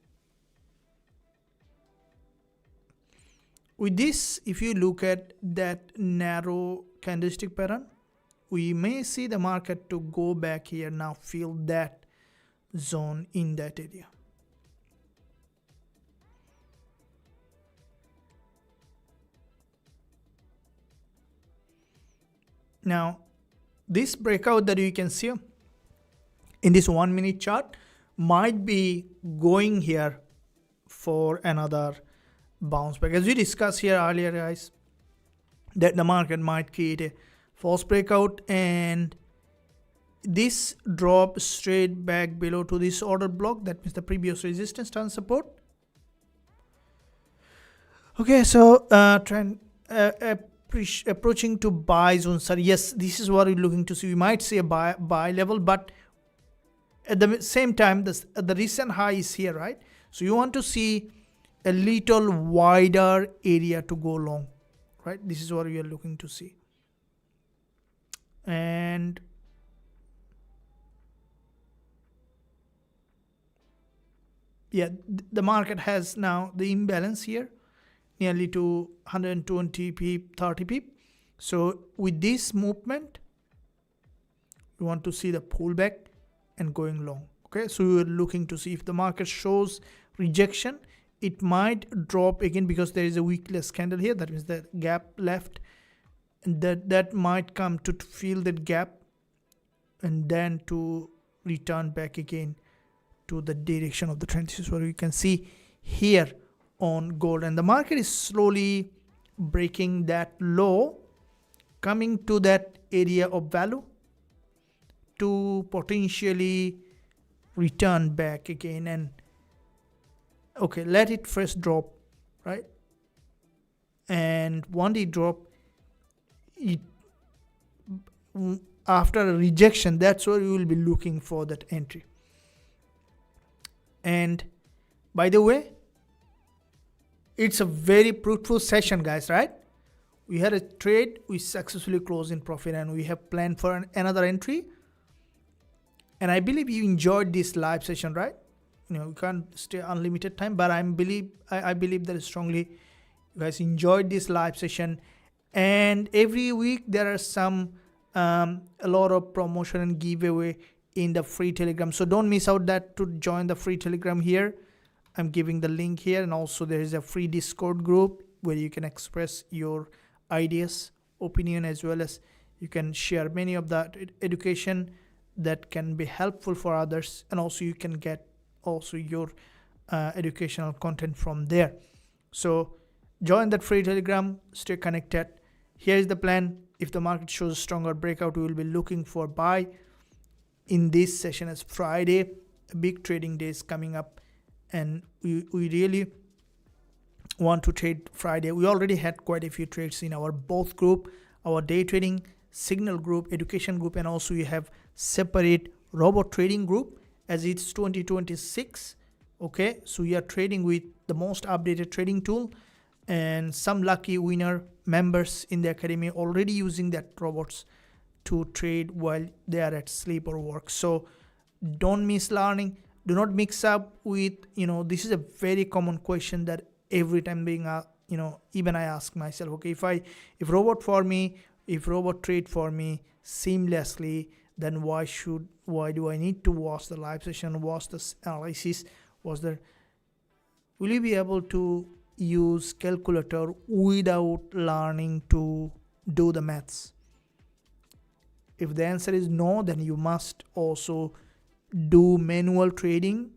with this, if you look at that narrow candlestick pattern, we may see the market to go back here now, fill that zone in that area. Now, this breakout that you can see in this 1 minute chart might be going here for another bounce back. As we discussed here earlier, guys, that the market might create a false breakout and this drop straight back below to this order block. That means the previous resistance turn support. Okay, so trend approaching to buy zone. Sorry, yes, this is what we're looking to see. We might see a buy level, but at the same time, the recent high is here, right? So you want to see a little wider area to go long, right? This is what we are looking to see. And yeah, the market has now the imbalance here, nearly to 120 pip, 30 pip. So with this movement, you want to see the pullback and going long. Okay, so we're looking to see if the market shows rejection, it might drop again because there is a weakless candle here. That means the gap left, and that might come to fill that gap and then to return back again to the direction of the trend. This is what we can see here on gold, and the market is slowly breaking that low, coming to that area of value to potentially return back again. And okay, let it first drop, right? And once it drop, it after a rejection, that's where you will be looking for that entry. And by the way, it's a very fruitful session, guys, right? We had a trade, we successfully closed in profit, and we have planned for another entry. And I believe you enjoyed this live session, right? You know, you can't stay unlimited time, but I believe that strongly you guys enjoyed this live session. And every week there are some a lot of promotion and giveaway in the free Telegram. So don't miss out that to join the free Telegram here. I'm giving the link here, and also there is a free Discord group where you can express your ideas, opinion, as well as you can share many of that education that can be helpful for others, and also you can get also your educational content from there. So join that free Telegram, stay connected. Here is the plan. If the market shows a stronger breakout, we will be looking for buy in this session as Friday. A big trading day is coming up, and we really want to trade Friday. We already had quite a few trades in our both group, our day trading signal group, education group, and also we have separate robot trading group as it's 2026. Okay, so we are trading with the most updated trading tool, and some lucky winner members in the academy already using that robots to trade while they are at sleep or work. So don't miss learning. Do not mix up with, this is a very common question that every time being, even I ask myself, okay, if robot trade for me seamlessly, then why do I need to watch the live session, watch the analysis, will you be able to use calculator without learning to do the maths? If the answer is no, then you must also do manual trading.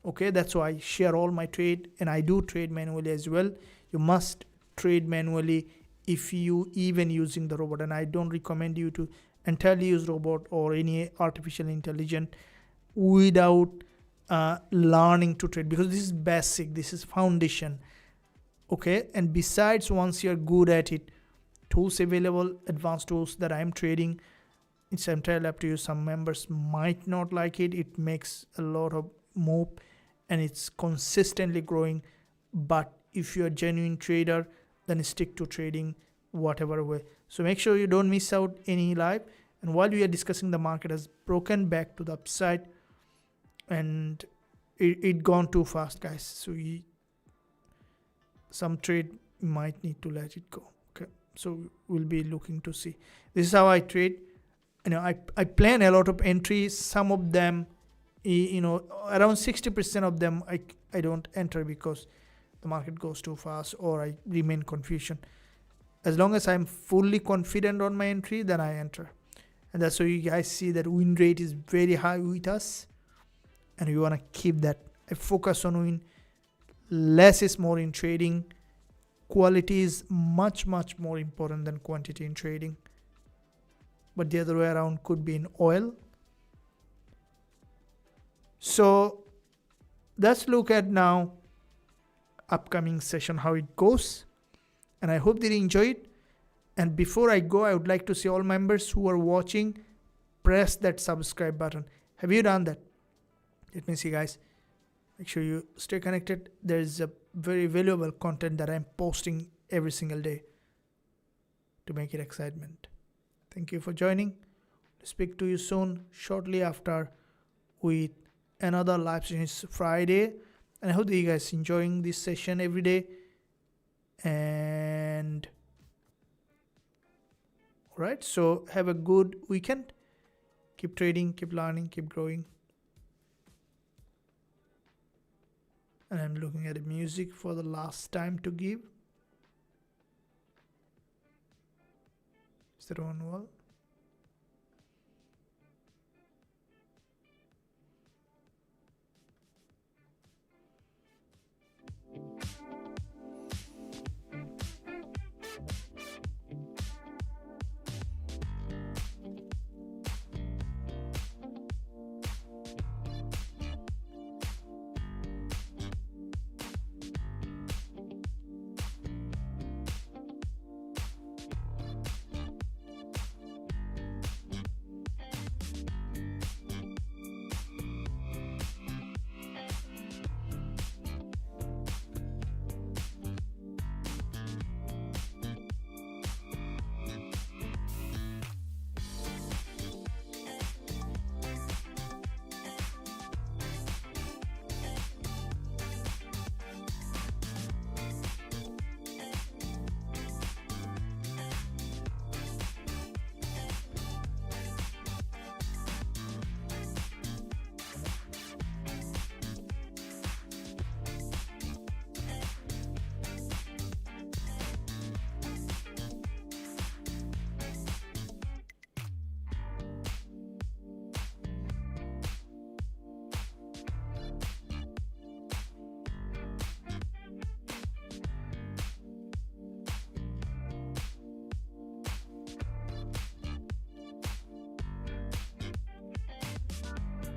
Okay, that's why I share all my trade, and I do trade manually as well. You must trade manually if you even using the robot, and I don't recommend you to entirely use robot or any artificial intelligence without learning to trade, because this is basic, this is foundation. Okay, and besides, once you're good at it, tools available, advanced tools that I'm trading, it's entirely up to you. Some members might not like it. It makes a lot of move and it's consistently growing. But if you're a genuine trader, then stick to trading whatever way. So make sure you don't miss out any live. And while we are discussing, the market has broken back to the upside and it gone too fast, guys. So some trade might need to let it go. Okay, so we'll be looking to see. This is how I trade. You know, I plan a lot of entries. Some of them, you know, around 60% of them I don't enter because the market goes too fast or I remain confusion. As long as I'm fully confident on my entry, then I enter. And that's why you guys see that win rate is very high with us, and we want to keep that. I focus on win. Less is more in trading. Quality is much more important than quantity in trading. But the other way around could be in oil. So let's look at now upcoming session, how it goes. And I hope that you enjoy it. And before I go, I would like to see all members who are watching, press that subscribe button. Have you done that? Let me see, guys. Make sure you stay connected. There is a very valuable content that I'm posting every single day to make it excitement. Thank you for joining. Speak to you soon, shortly after, with another live session. It's Friday, and I hope that you guys enjoying this session every day. And all right, so have a good weekend. Keep trading, keep learning, keep growing. And I'm looking at the music for the last time to give. Is that on wall?